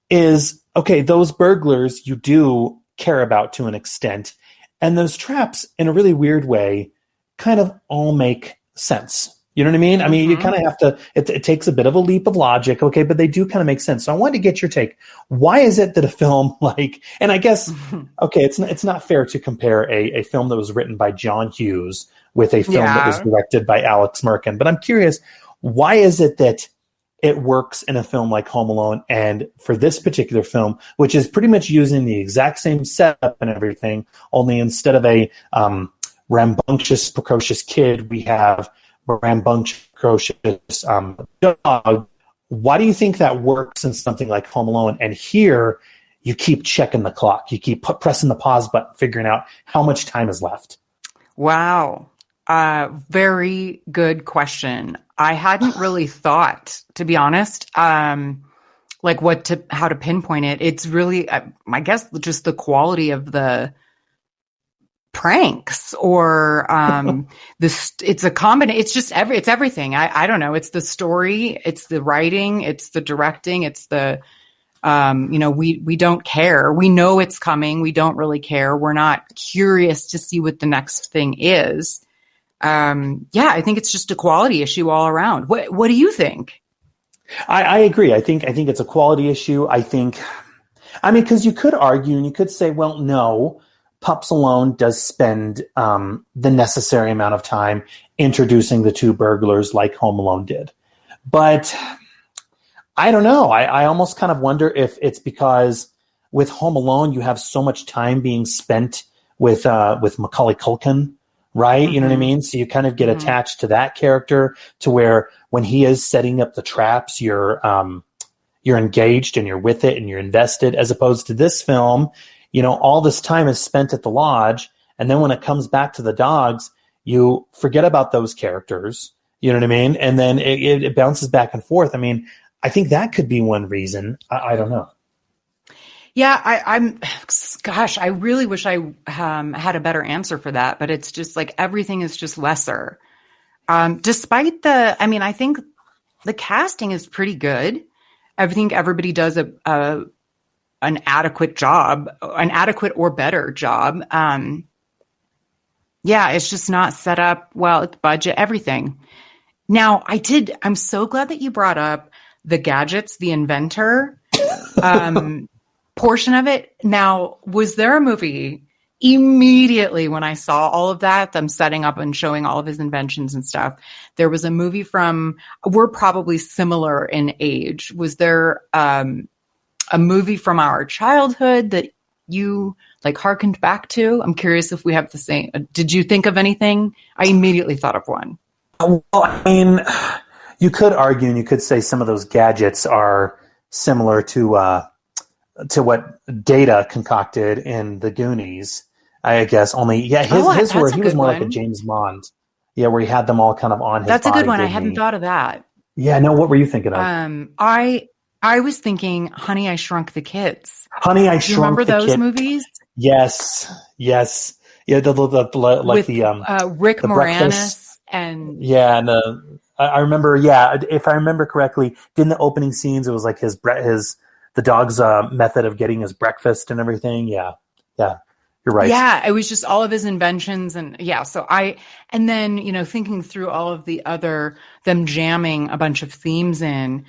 is, okay, those burglars you do care about to an extent, and those traps in a really weird way kind of all make sense. You know what I mean? I mean, you kind of have to, it takes a bit of a leap of logic, okay, but they do kind of make sense. So I wanted to get your take. Why is it that a film like, and I guess, okay, it's not fair to compare a film that was written by John Hughes with a film that was directed by Alex Merkin, but I'm curious, why is it that it works in a film like Home Alone, and for this particular film, which is pretty much using the exact same setup and everything, only instead of a rambunctious, precocious kid, we have rambunctious, precocious dog. Why do you think that works in something like Home Alone? And here, you keep checking the clock. You keep pressing the pause button, figuring out how much time is left. Wow. Very good question. I hadn't really thought, to be honest, like how to pinpoint it. It's really, I guess, just the quality of the pranks or it's a combination. It's just it's everything. I don't know. It's the story, it's the writing, it's the directing, it's the we don't care. We know it's coming. We don't really care. We're not curious to see what the next thing is. I think it's just a quality issue all around. What do you think? I agree. I think it's a quality issue. Because you could argue and you could say, well, no, Pups Alone does spend the necessary amount of time introducing the two burglars like Home Alone did. But I don't know. I almost kind of wonder if it's because with Home Alone, you have so much time being spent with Macaulay Culkin, right? You know what I mean? So you kind of get attached to that character to where when he is setting up the traps, you're engaged and you're with it and you're invested, as opposed to this film, all this time is spent at the lodge. And then when it comes back to the dogs, you forget about those characters. You know what I mean? And then it bounces back and forth. I mean, I think that could be one reason. I don't know. Yeah, I really wish I had a better answer for that, but it's just like everything is just lesser. Despite I think the casting is pretty good. I think everybody does an adequate job, an adequate or better job. It's just not set up well. It's budget, everything. Now, I'm so glad that you brought up the gadgets, the inventor portion of it. Now, was there a movie immediately when I saw all of that, them setting up and showing all of his inventions and stuff? There was a movie we're probably similar in age. Was there a movie from our childhood that you hearkened back to? I'm curious if we have the same. Did you think of anything? I immediately thought of one. Well, I mean, you could argue and you could say some of those gadgets are similar to what Data concocted in The Goonies, I guess. Only, yeah, his were, he was more like a James Bond. Yeah, where he had them all kind of on his body. That's a good one. I hadn't thought of that. Yeah, no, what were you thinking of? I was thinking Honey, I Shrunk the Kids. Honey, I Shrunk the Kids. Do you remember those movies? Yes. Yeah, Rick Moranis and... Yeah, and I remember, yeah, if I remember correctly, in the opening scenes, it was like the dog's method of getting his breakfast and everything. Yeah, you're right. Yeah, it was just all of his inventions. And yeah, and then, thinking through all of the them jamming a bunch of themes in,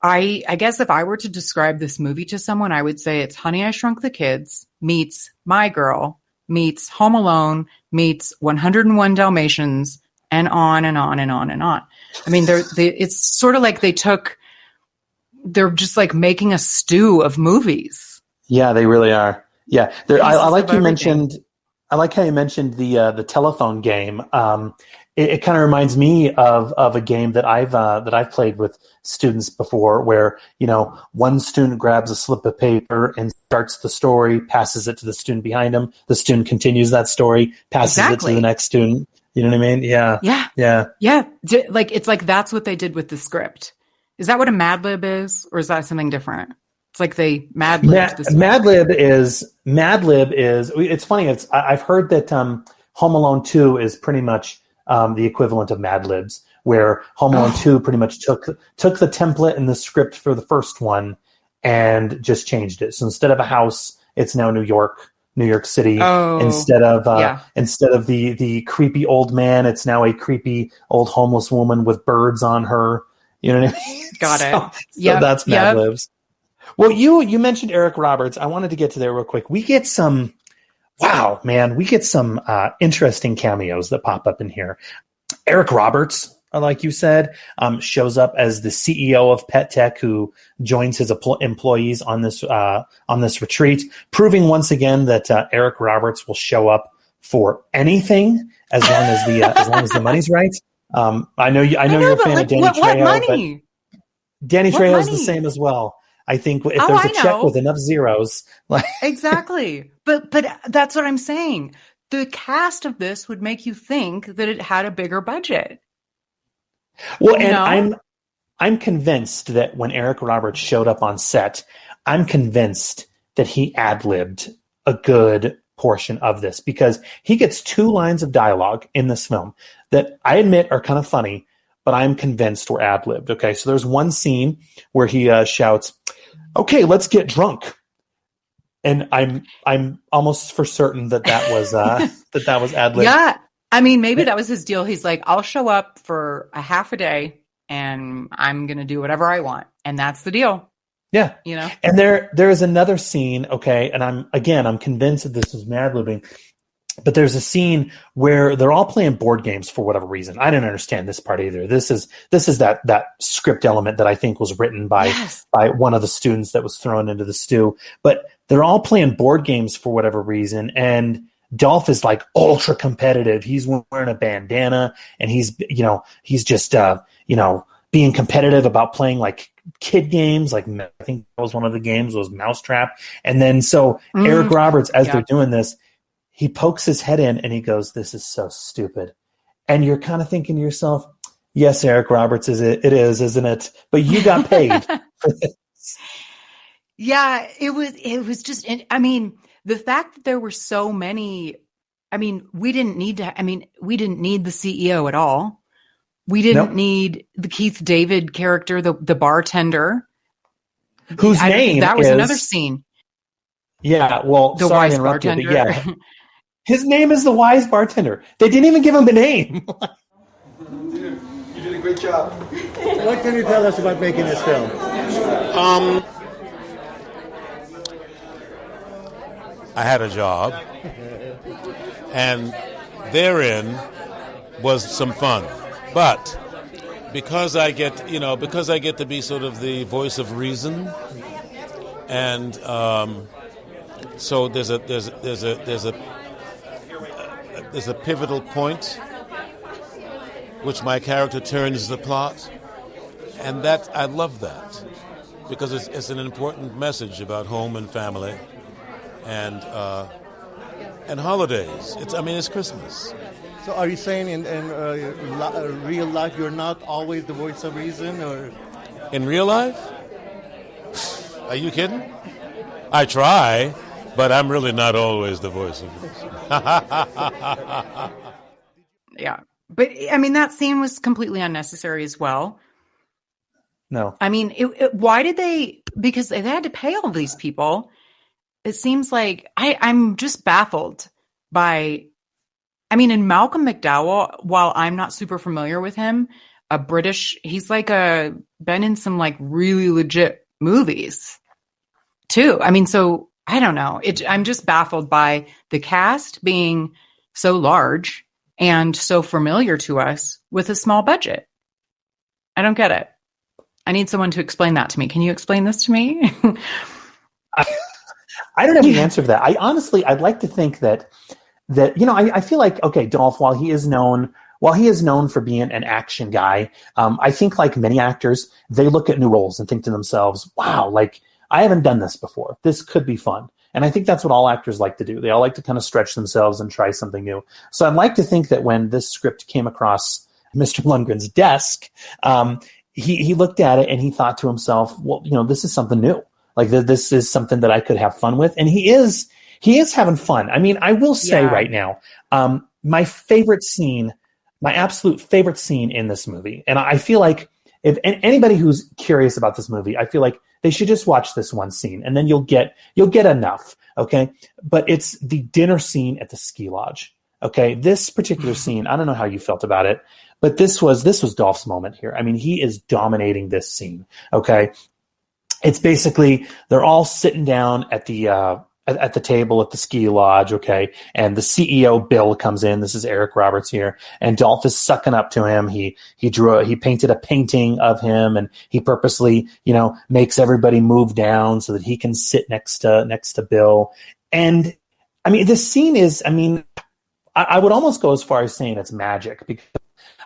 I guess if I were to describe this movie to someone, I would say it's Honey, I Shrunk the Kids meets My Girl meets Home Alone meets 101 Dalmatians and on and on and on and on. I mean, it's sort of like they're just like making a stew of movies. Yeah, they really are. Yeah. I like you mentioned, I like how you mentioned the telephone game. It kind of reminds me of a game that I've played with students before, where one student grabs a slip of paper and starts the story, passes it to the student behind him. The student continues that story, passes it to the next student. You know what I mean? Yeah. Like it's like that's what they did with the script. Is that what a Mad Lib is, or is that something different? It's like they Mad Lib. Mad Lib is. It's funny. I've heard that Home Alone 2 is pretty much the equivalent of Mad Libs, where Home Alone 2 pretty much took the template and the script for the first one and just changed it. So instead of a house, it's now New York City. Instead of the creepy old man, it's now a creepy old homeless woman with birds on her. You know what I mean? Got it. So that's Mad Libs. Well, you mentioned Eric Roberts. I wanted to get to there real quick. We get some interesting cameos that pop up in here. Eric Roberts, like you said, shows up as the CEO of Pet Tech, who joins his employees on this retreat, proving once again that Eric Roberts will show up for anything as long as the money's right. I know you're a fan of Danny Trejo, but Danny Trejo is the same as well. I think if there's a check with enough zeros, exactly. But that's what I'm saying. The cast of this would make you think that it had a bigger budget. Well, and I'm convinced that when Eric Roberts showed up on set, I'm convinced that he ad-libbed a good portion of this, because he gets 2 lines of dialogue in this film that I admit are kind of funny, but I'm convinced were ad-libbed. Okay, so there's one scene where he shouts, "Okay, let's get drunk," and I'm almost for certain that was ad-libbed. Yeah, I mean, maybe that was his deal. He's like, "I'll show up for a half a day, and I'm gonna do whatever I want," and that's the deal. Yeah, And there is another scene. Okay, and I'm convinced that this was ad-libbing. But there's a scene where they're all playing board games for whatever reason. I didn't understand this part either. This is that script element that I think was written by one of the students that was thrown into the stew. But they're all playing board games for whatever reason, and Dolph is like ultra competitive. He's wearing a bandana, and he's just being competitive about playing like kid games. Like I think that was one of the games was Mousetrap. And then Eric Roberts, as they're doing this, he pokes his head in and he goes, "This is so stupid." And you're kind of thinking to yourself, yes, Eric Roberts, it is, isn't it? But you got paid for this. Yeah, it was just, I mean, the fact that there were so many, I mean, we didn't need the CEO at all. We didn't need the Keith David character, the bartender. Whose name that was is, another scene. Yeah, well, the sorry wise to interrupt bartender. you, but yeah. His name is the Wise Bartender. They didn't even give him a name. You did a great job. What can you tell us about making this film? I had a job, and therein was some fun. But because I get to be sort of the voice of reason, and so there's a pivotal point which my character turns the plot, and that I love that. because it's an important message about home and family and holidays. It's Christmas. So are you saying in real life you're not always the voice of reason, or? In real life? Are you kidding? I try, but I'm really not always the voice of reason. Yeah. But, I mean, that scene was completely unnecessary as well. No. I mean, why did they... Because they had to pay all these people. It seems like... I'm just baffled by... I mean, in Malcolm McDowell, while I'm not super familiar with him, a British... He's like been in some like really legit movies, too. I mean, so... I don't know. I'm just baffled by the cast being so large and so familiar to us with a small budget. I don't get it. I need someone to explain that to me. Can you explain this to me? I don't have the answer to that. I'd like to think that I feel like, okay, Dolph, while he is known for being an action guy, I think like many actors, they look at new roles and think to themselves, wow, like I haven't done this before. This could be fun. And I think that's what all actors like to do. They all like to kind of stretch themselves and try something new. So I'd like to think that when this script came across Mr. Lundgren's desk, he looked at it and he thought to himself, well, this is something new. Like this is something that I could have fun with. And he is having fun. I mean, I will say right now, my absolute favorite scene in this movie, and I feel like if anybody who's curious about this movie, I feel like they should just watch this one scene and then you'll get enough. Okay. But it's the dinner scene at the ski lodge. Okay. This particular scene, I don't know how you felt about it, but this was Dolph's moment here. I mean, he is dominating this scene. Okay. It's basically, they're all sitting down at the table at the ski lodge, okay, and the CEO Bill comes in. This is Eric Roberts here, and Dolph is sucking up to him. He painted a painting of him, and he purposely, makes everybody move down so that he can sit next to Bill. And I mean, this scene is, I would almost go as far as saying it's magic, because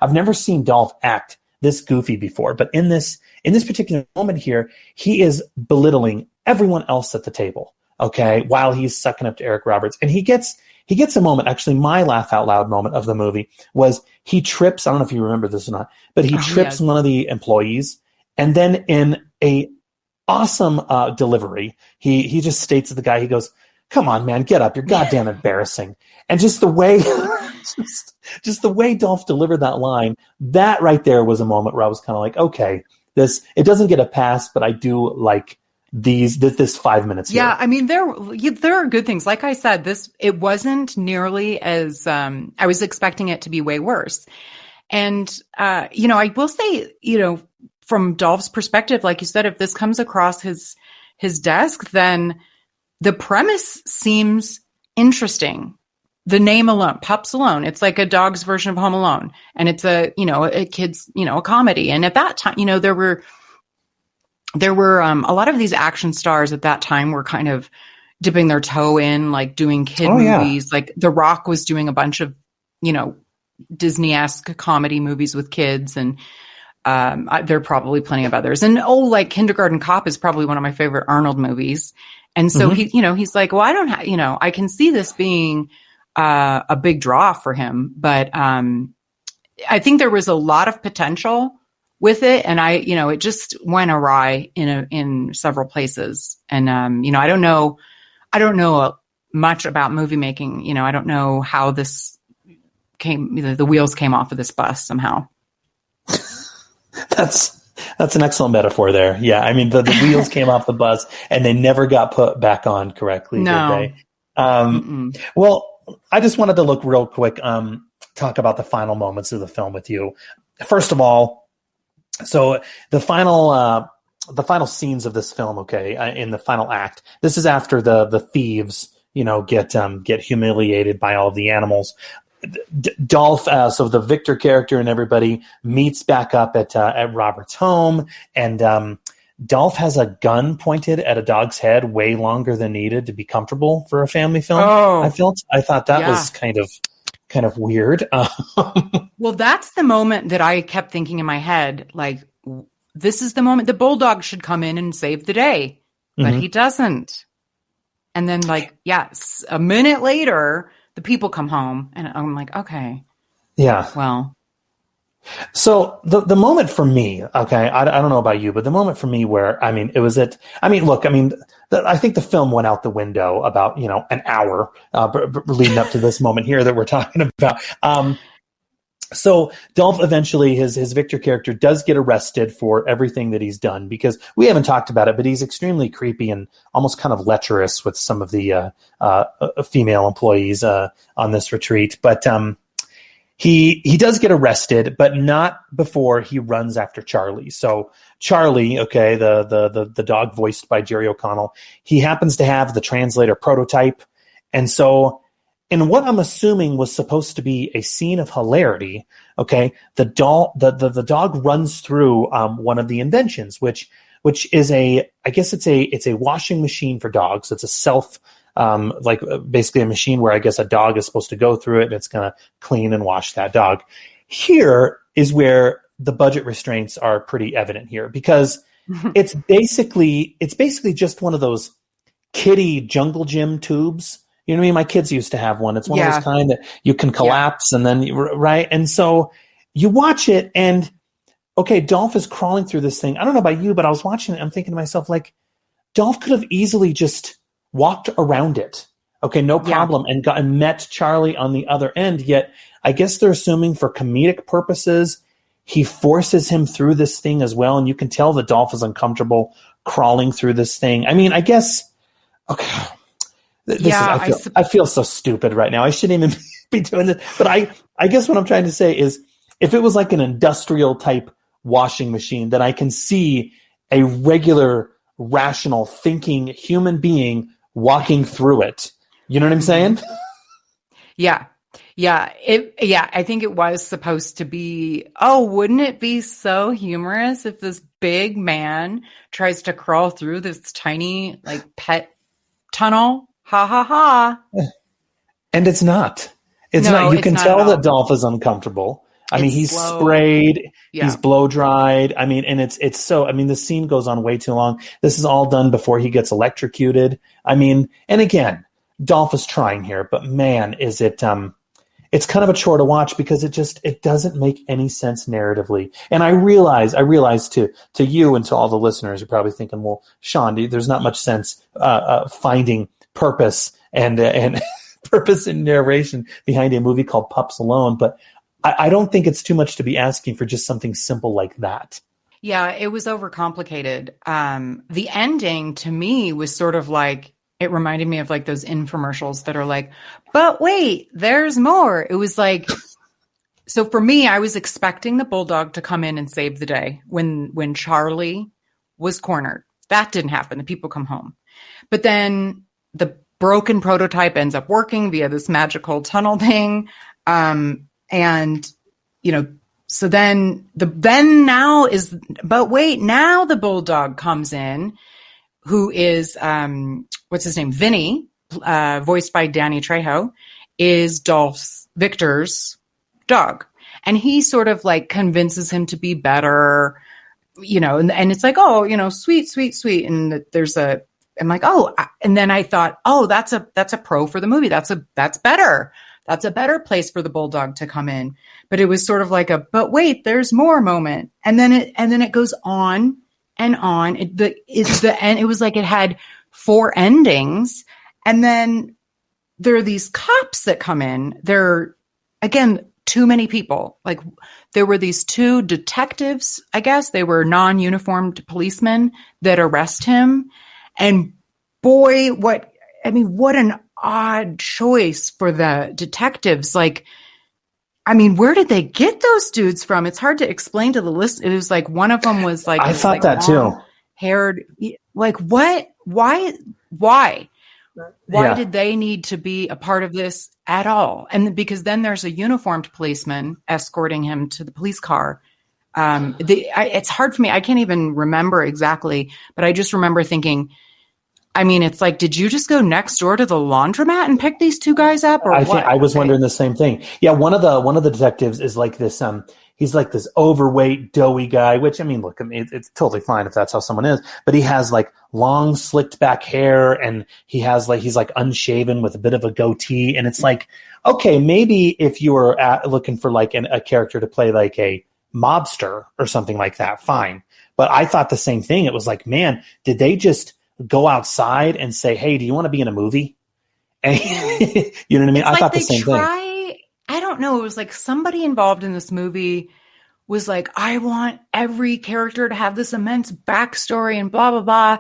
I've never seen Dolph act this goofy before. But in this particular moment here, he is belittling everyone else at the table. Okay, while he's sucking up to Eric Roberts. And he gets a moment, actually my laugh out loud moment of the movie was he trips, I don't know if you remember this or not, but he trips one of the employees, and then in a awesome delivery, he just states to the guy, he goes, "Come on, man, get up, you're goddamn embarrassing." And just the way just the way Dolph delivered that line, that right there was a moment where I was kind of like, okay, it doesn't get a pass, but I do like this 5 minutes here. Yeah, I mean, there are good things. Like I said, it wasn't nearly as I was expecting it to be way worse. And I will say, from Dolph's perspective, like you said, if this comes across his desk, then the premise seems interesting. The name alone, Pups Alone, it's like a dog's version of Home Alone, and it's a kid's a comedy. And at that time, there were a lot of these action stars at that time were kind of dipping their toe in, like doing kid movies. Like The Rock was doing a bunch of, Disney-esque comedy movies with kids. And there are probably plenty of others. And like Kindergarten Cop is probably one of my favorite Arnold movies. And so he's like, well, I don't have, I can see this being a big draw for him. But I think there was a lot of potential with it, and it just went awry in several places. And I don't know much about movie making. I don't know how this came. The wheels came off of this bus somehow. That's an excellent metaphor there. Yeah, I mean the wheels came off the bus and they never got put back on correctly, did they? Well, I just wanted to look real quick, talk about the final moments of the film with you. First of all, so the final scenes of this film, in the final act, this is after the thieves, get humiliated by all of the animals. Dolph, so the Victor character and everybody meets back up at Robert's home, and Dolph has a gun pointed at a dog's head way longer than needed to be comfortable for a family film. Oh, I thought that was kind of weird. Well, that's the moment that I kept thinking in my head, like, this is the moment the bulldog should come in and save the day, but he doesn't. And then yes, a minute later, the people come home and I'm like, okay. Yeah. Well, so the moment for me, okay, I don't know about you, but the moment for me where, I think the film went out the window about, an hour leading up to this moment here that we're talking about. So Dolph eventually, his Victor character does get arrested for everything that he's done, because we haven't talked about it, but he's extremely creepy and almost kind of lecherous with some of the female employees on this retreat. But he does get arrested, but not before he runs after Charlie. So Charlie, okay, the dog voiced by Jerry O'Connell, he happens to have the translator prototype, and so in what I'm assuming was supposed to be a scene of hilarity, okay, the dog runs through one of the inventions, which is I guess it's a washing machine for dogs. It's a self, basically a machine where I guess a dog is supposed to go through it and it's going to clean and wash that dog. Here is where the budget restraints are pretty evident here, because it's basically just one of those kiddie jungle gym tubes. You know what I mean? My kids used to have one. It's one of those kind that you can collapse and then, right? And so you watch it and, okay, Dolph is crawling through this thing. I don't know about you, but I was watching it. I'm thinking to myself, Dolph could have easily just walked around it. Okay, no problem. And met Charlie on the other end. Yet I guess they're assuming for comedic purposes, he forces him through this thing as well. And you can tell that Dolph is uncomfortable crawling through this thing. I mean, I guess, okay. I feel so stupid right now. I shouldn't even be doing this. But I guess what I'm trying to say is, if it was like an industrial type washing machine, then I can see a regular, rational, thinking human being walking through it. You know what I'm saying? Yeah. I think it was supposed to be, wouldn't it be so humorous if this big man tries to crawl through this tiny pet tunnel? Ha ha ha. And it's not. It's not. You can tell that Dolph is uncomfortable. I mean, he's sprayed, he's blow dried. I mean, and it's so, I mean, the scene goes on way too long. This is all done before he gets electrocuted. I mean, and again, Dolph is trying here, but man, is it, it's kind of a chore to watch, because it doesn't make any sense narratively. And I realize to you and to all the listeners, you're probably thinking, well, Sean, there's not much sense finding purpose and purpose and narration behind a movie called Pups Alone, but I don't think it's too much to be asking for just something simple like that. Yeah, it was overcomplicated. The ending to me was sort of it reminded me of those infomercials that are but wait, there's more. It was so for me, I was expecting the bulldog to come in and save the day when Charlie was cornered. That didn't happen. The people come home. But then the broken prototype ends up working via this magical tunnel thing. So now the bulldog comes in, who is, what's his name? Vinny, voiced by Danny Trejo, is Victor's dog. And he sort of convinces him to be better, and it's sweet. And and then I thought, that's a pro for the movie. That's better. That's a better place for the bulldog to come in. But it was sort of but wait, there's more moment. And then it goes on and on. It was it had 4 endings. And then there are these cops that come in. They're, again, too many people. There were these 2 detectives, I guess. They were non-uniformed policemen that arrest him. And boy, what an odd choice for the detectives. Where did they get those dudes from? It's hard to explain to the list. It was one of them was I thought that too. Haired, what? Why did they need to be a part of this at all? And because then there's a uniformed policeman escorting him to the police car. It's hard for me. I can't even remember exactly, but I just remember thinking, I mean, it's like, did you just go next door to the laundromat and pick these two guys up, or I what? think I was wondering the same thing. Yeah, one of the detectives is like this. He's like this overweight, doughy guy. Which, I mean, look, it's totally fine if that's how someone is. But he has like long, slicked back hair, and he's like unshaven with a bit of a goatee. And it's like, okay, maybe if you were looking for like a character to play like a mobster or something like that, fine. But I thought the same thing. It was like, man, did they just go outside and say, hey, do you want to be in a movie? And, you know what I mean? I thought the same thing. I don't know. It was like somebody involved in this movie was like, I want every character to have this immense backstory and blah, blah, blah.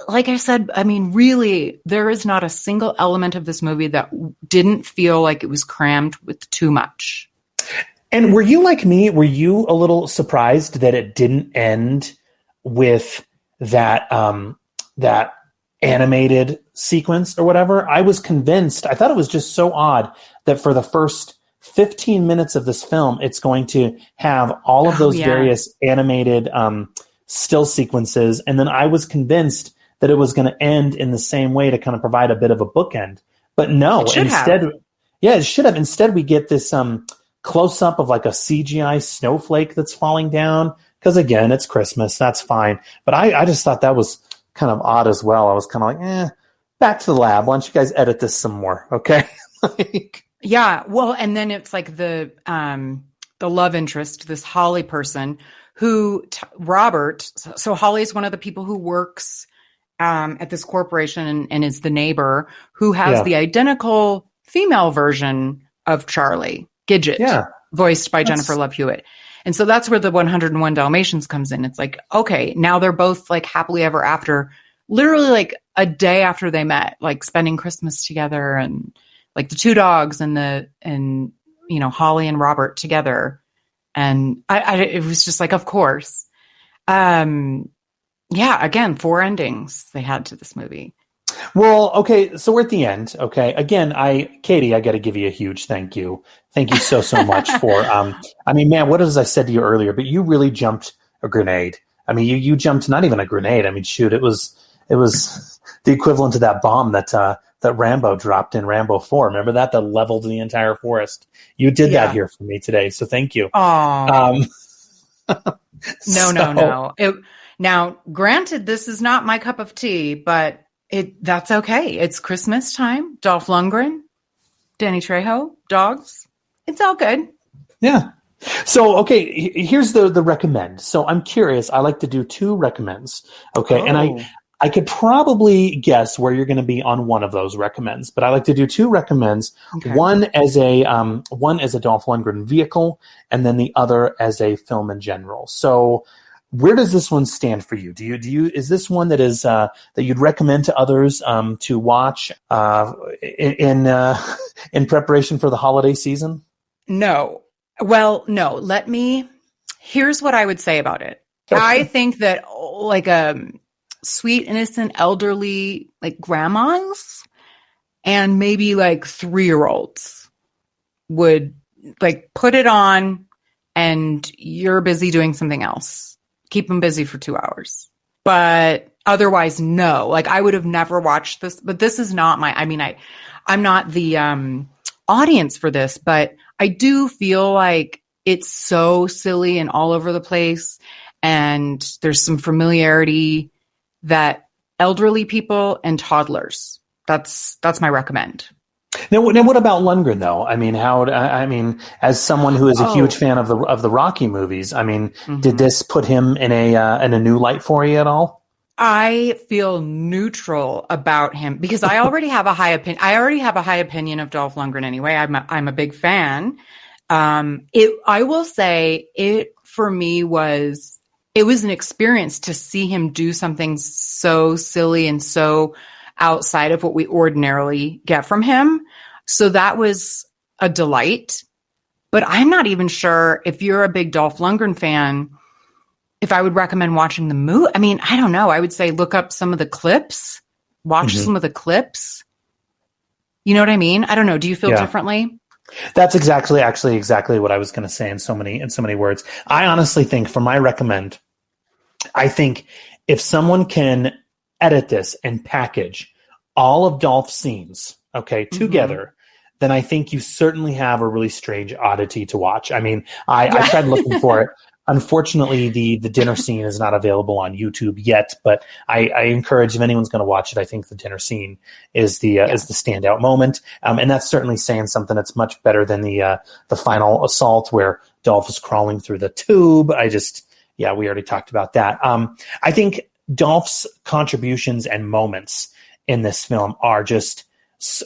Like I said, I mean, really, there is not a single element of this movie that didn't feel like it was crammed with too much. And were you like me? Were you a little surprised that it didn't end with that that animated sequence or whatever? I was convinced. I thought it was just so odd that for the first 15 minutes of this film, it's going to have all of those various animated still sequences. And then I was convinced that it was going to end in the same way to kind of provide a bit of a bookend. But no, instead, it should have. Instead, we get this close up of like a CGI snowflake that's falling down. Because again, it's Christmas. That's fine. But I just thought that was kind of odd as well. I was kind of like, back to the lab. Why don't you guys edit this some more? Okay. Yeah. Well, and then it's like the love interest, this Holly person who Robert. So Holly is one of the people who works at this corporation and is the neighbor who has the identical female version of Charlie, Gidget, voiced by Jennifer Love Hewitt. And so that's where the 101 Dalmatians comes in. It's like, okay, now they're both like happily ever after, literally like a day after they met, like spending Christmas together, and like the two dogs and Holly and Robert together. And it was just like, of course. Again, 4 endings they had to this movie. Well, okay, so we're at the end. Okay, again, Katie, I got to give you a huge thank you. Thank you so much for. I mean, man, what as I said to you earlier, but you really jumped a grenade. I mean, you jumped not even a grenade. I mean, shoot, it was the equivalent to that bomb that Rambo dropped in Rambo 4. Remember that leveled the entire forest. You did that here for me today, so thank you. Oh, no. Now, granted, this is not my cup of tea, but that's okay. It's Christmas time. Dolph Lundgren, Danny Trejo, dogs. It's all good. Yeah. So, okay, here's the recommend. So I'm curious. I like to do 2 recommends. Okay. And I could probably guess where you're going to be on one of those recommends, but I like to do 2 recommends. Okay. One as a Dolph Lundgren vehicle, and then the other as a film in general. So where does this one stand for you? Is this one that is that you'd recommend to others to watch in preparation for the holiday season? No. Well, no. Here's what I would say about it. Okay. I think that like sweet, innocent, elderly, like grandmas and maybe like 3-year-olds would like put it on, and you're busy doing something else. Keep them busy for 2 hours. But otherwise, no. Like, I would have never watched this, but this is not I'm not the audience for this, but I do feel like it's so silly and all over the place. And there's some familiarity that elderly people and toddlers, that's my recommend. Now, what about Lundgren though? I mean, as someone who is a huge fan of the Rocky movies, I mean, did this put him in a new light for you at all? I feel neutral about him because I already have a high opinion. I already have a high opinion of Dolph Lundgren anyway. I'm a big fan. I will say it for me was an experience to see him do something so silly and so outside of what we ordinarily get from him. So that was a delight. But I'm not even sure if you're a big Dolph Lundgren fan, if I would recommend watching the movie. I mean, I don't know. I would say look up some of the clips, watch some of the clips. You know what I mean? I don't know. Do you feel differently? That's exactly what I was going to say in so many words. I honestly think for my recommend, I think if someone can edit this and package all of Dolph's scenes, together, then I think you certainly have a really strange oddity to watch. I mean, I tried looking for it. Unfortunately, the dinner scene is not available on YouTube yet, but I encourage, if anyone's going to watch it, I think the dinner scene is the standout moment, and that's certainly saying something. That's much better than the final assault where Dolph is crawling through the tube. We already talked about that. I think Dolph's contributions and moments in this film are just,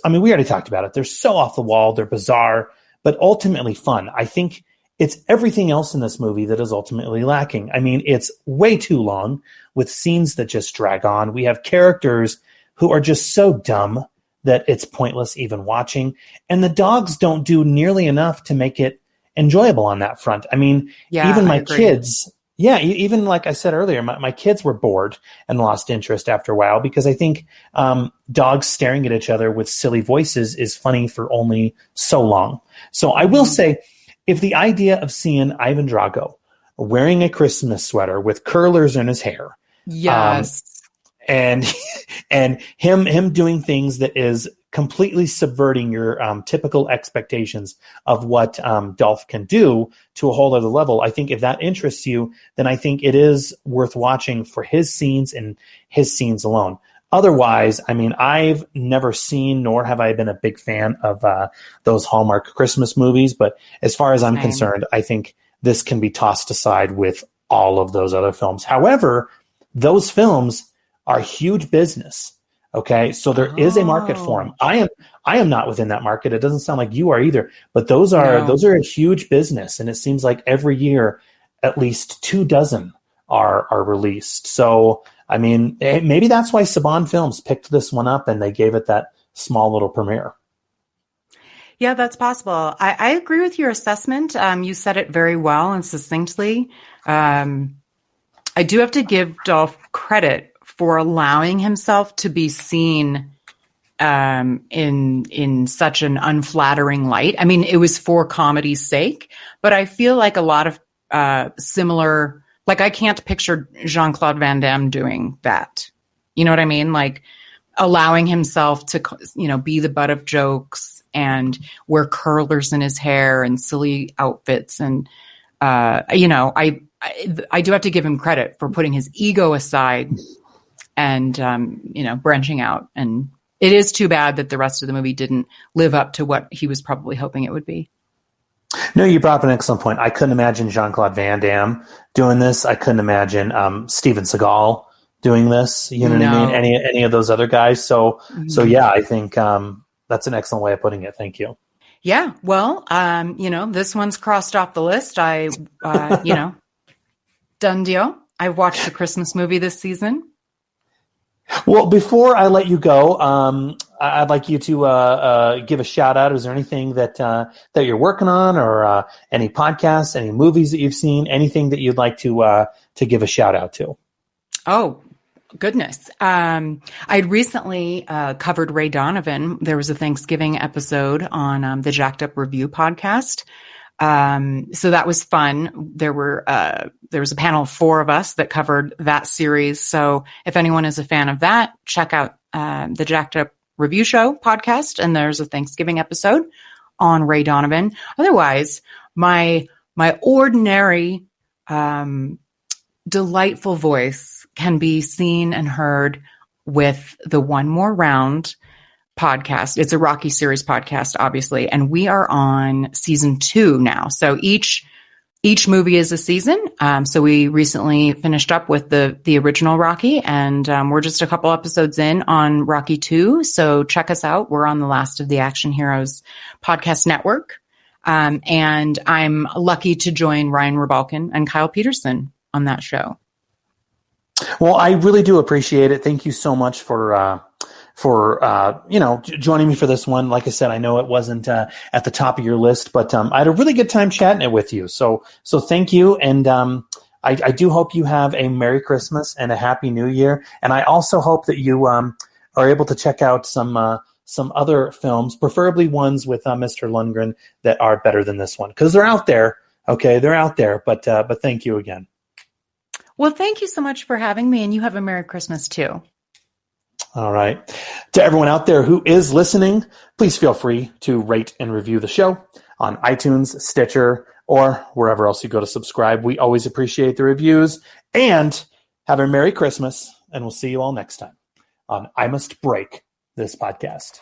we already talked about it. They're so off the wall, they're bizarre, but ultimately fun. I think it's everything else in this movie that is ultimately lacking. I mean, it's way too long with scenes that just drag on. We have characters who are just so dumb that it's pointless even watching. And the dogs don't do nearly enough to make it enjoyable on that front. I mean, even my kids... Yeah, even like I said earlier, my kids were bored and lost interest after a while because I think dogs staring at each other with silly voices is funny for only so long. So I will say, if the idea of seeing Ivan Drago wearing a Christmas sweater with curlers in his hair, and him doing things that is completely subverting your typical expectations of what Dolph can do to a whole other level. I think if that interests you, then I think it is worth watching for his scenes and his scenes alone. Otherwise, I mean, I've never seen nor have I been a big fan of those Hallmark Christmas movies. But as far as I'm concerned, I think this can be tossed aside with all of those other films. However, those films are huge business. Okay, so there is a market for them. I am not within that market. It doesn't sound like you are either. But those are a huge business, and it seems like every year at least 24 are released. So I mean, maybe that's why Saban Films picked this one up and they gave it that small little premiere. Yeah, that's possible. I agree with your assessment. You said it very well and succinctly. I do have to give Dolph credit for allowing himself to be seen in such an unflattering light. I mean, it was for comedy's sake, but I feel like a lot of similar, like I can't picture Jean-Claude Van Damme doing that. You know what I mean? Like allowing himself to, be the butt of jokes and wear curlers in his hair and silly outfits. And, I do have to give him credit for putting his ego aside and, branching out. And it is too bad that the rest of the movie didn't live up to what he was probably hoping it would be. No, you brought up an excellent point. I couldn't imagine Jean-Claude Van Damme doing this. I couldn't imagine Steven Seagal doing this. You know what I mean? Any of those other guys. So yeah, I think that's an excellent way of putting it. Thank you. Yeah. Well, this one's crossed off the list. I, done deal. I watched the Christmas movie this season. Well, before I let you go, I'd like you to give a shout out. Is there anything that you're working on, or any podcasts, any movies that you've seen, anything that you'd like to give a shout out to? Oh, goodness. I'd recently covered Ray Donovan. There was a Thanksgiving episode on the Jacked Up Review podcast. So that was fun. There was a panel of 4 of us that covered that series. So if anyone is a fan of that, check out the Jacked Up Review Show podcast. And there's a Thanksgiving episode on Ray Donovan. Otherwise, my ordinary, delightful voice can be seen and heard with the One More Round podcast. It's a Rocky series podcast, obviously, and we are on season 2 now. So each movie is a season. So we recently finished up with the original Rocky, and we're just a couple episodes in on Rocky 2. So check us out. We're on the Last of the Action Heroes podcast network. And I'm lucky to join Ryan Rebalkin and Kyle Peterson on that show. Well, I really do appreciate it. Thank you so much for joining me for this one. Like I said, I know it wasn't at the top of your list, but I had a really good time chatting it with you. So thank you. And I do hope you have a Merry Christmas and a Happy New Year. And I also hope that you are able to check out some other films, preferably ones with Mr. Lundgren, that are better than this one, because they're out there. Okay, they're out there. But thank you again. Well, thank you so much for having me, and you have a Merry Christmas too. All right. To everyone out there who is listening, please feel free to rate and review the show on iTunes, Stitcher, or wherever else you go to subscribe. We always appreciate the reviews. And have a Merry Christmas, and we'll see you all next time on I Must Break This Podcast.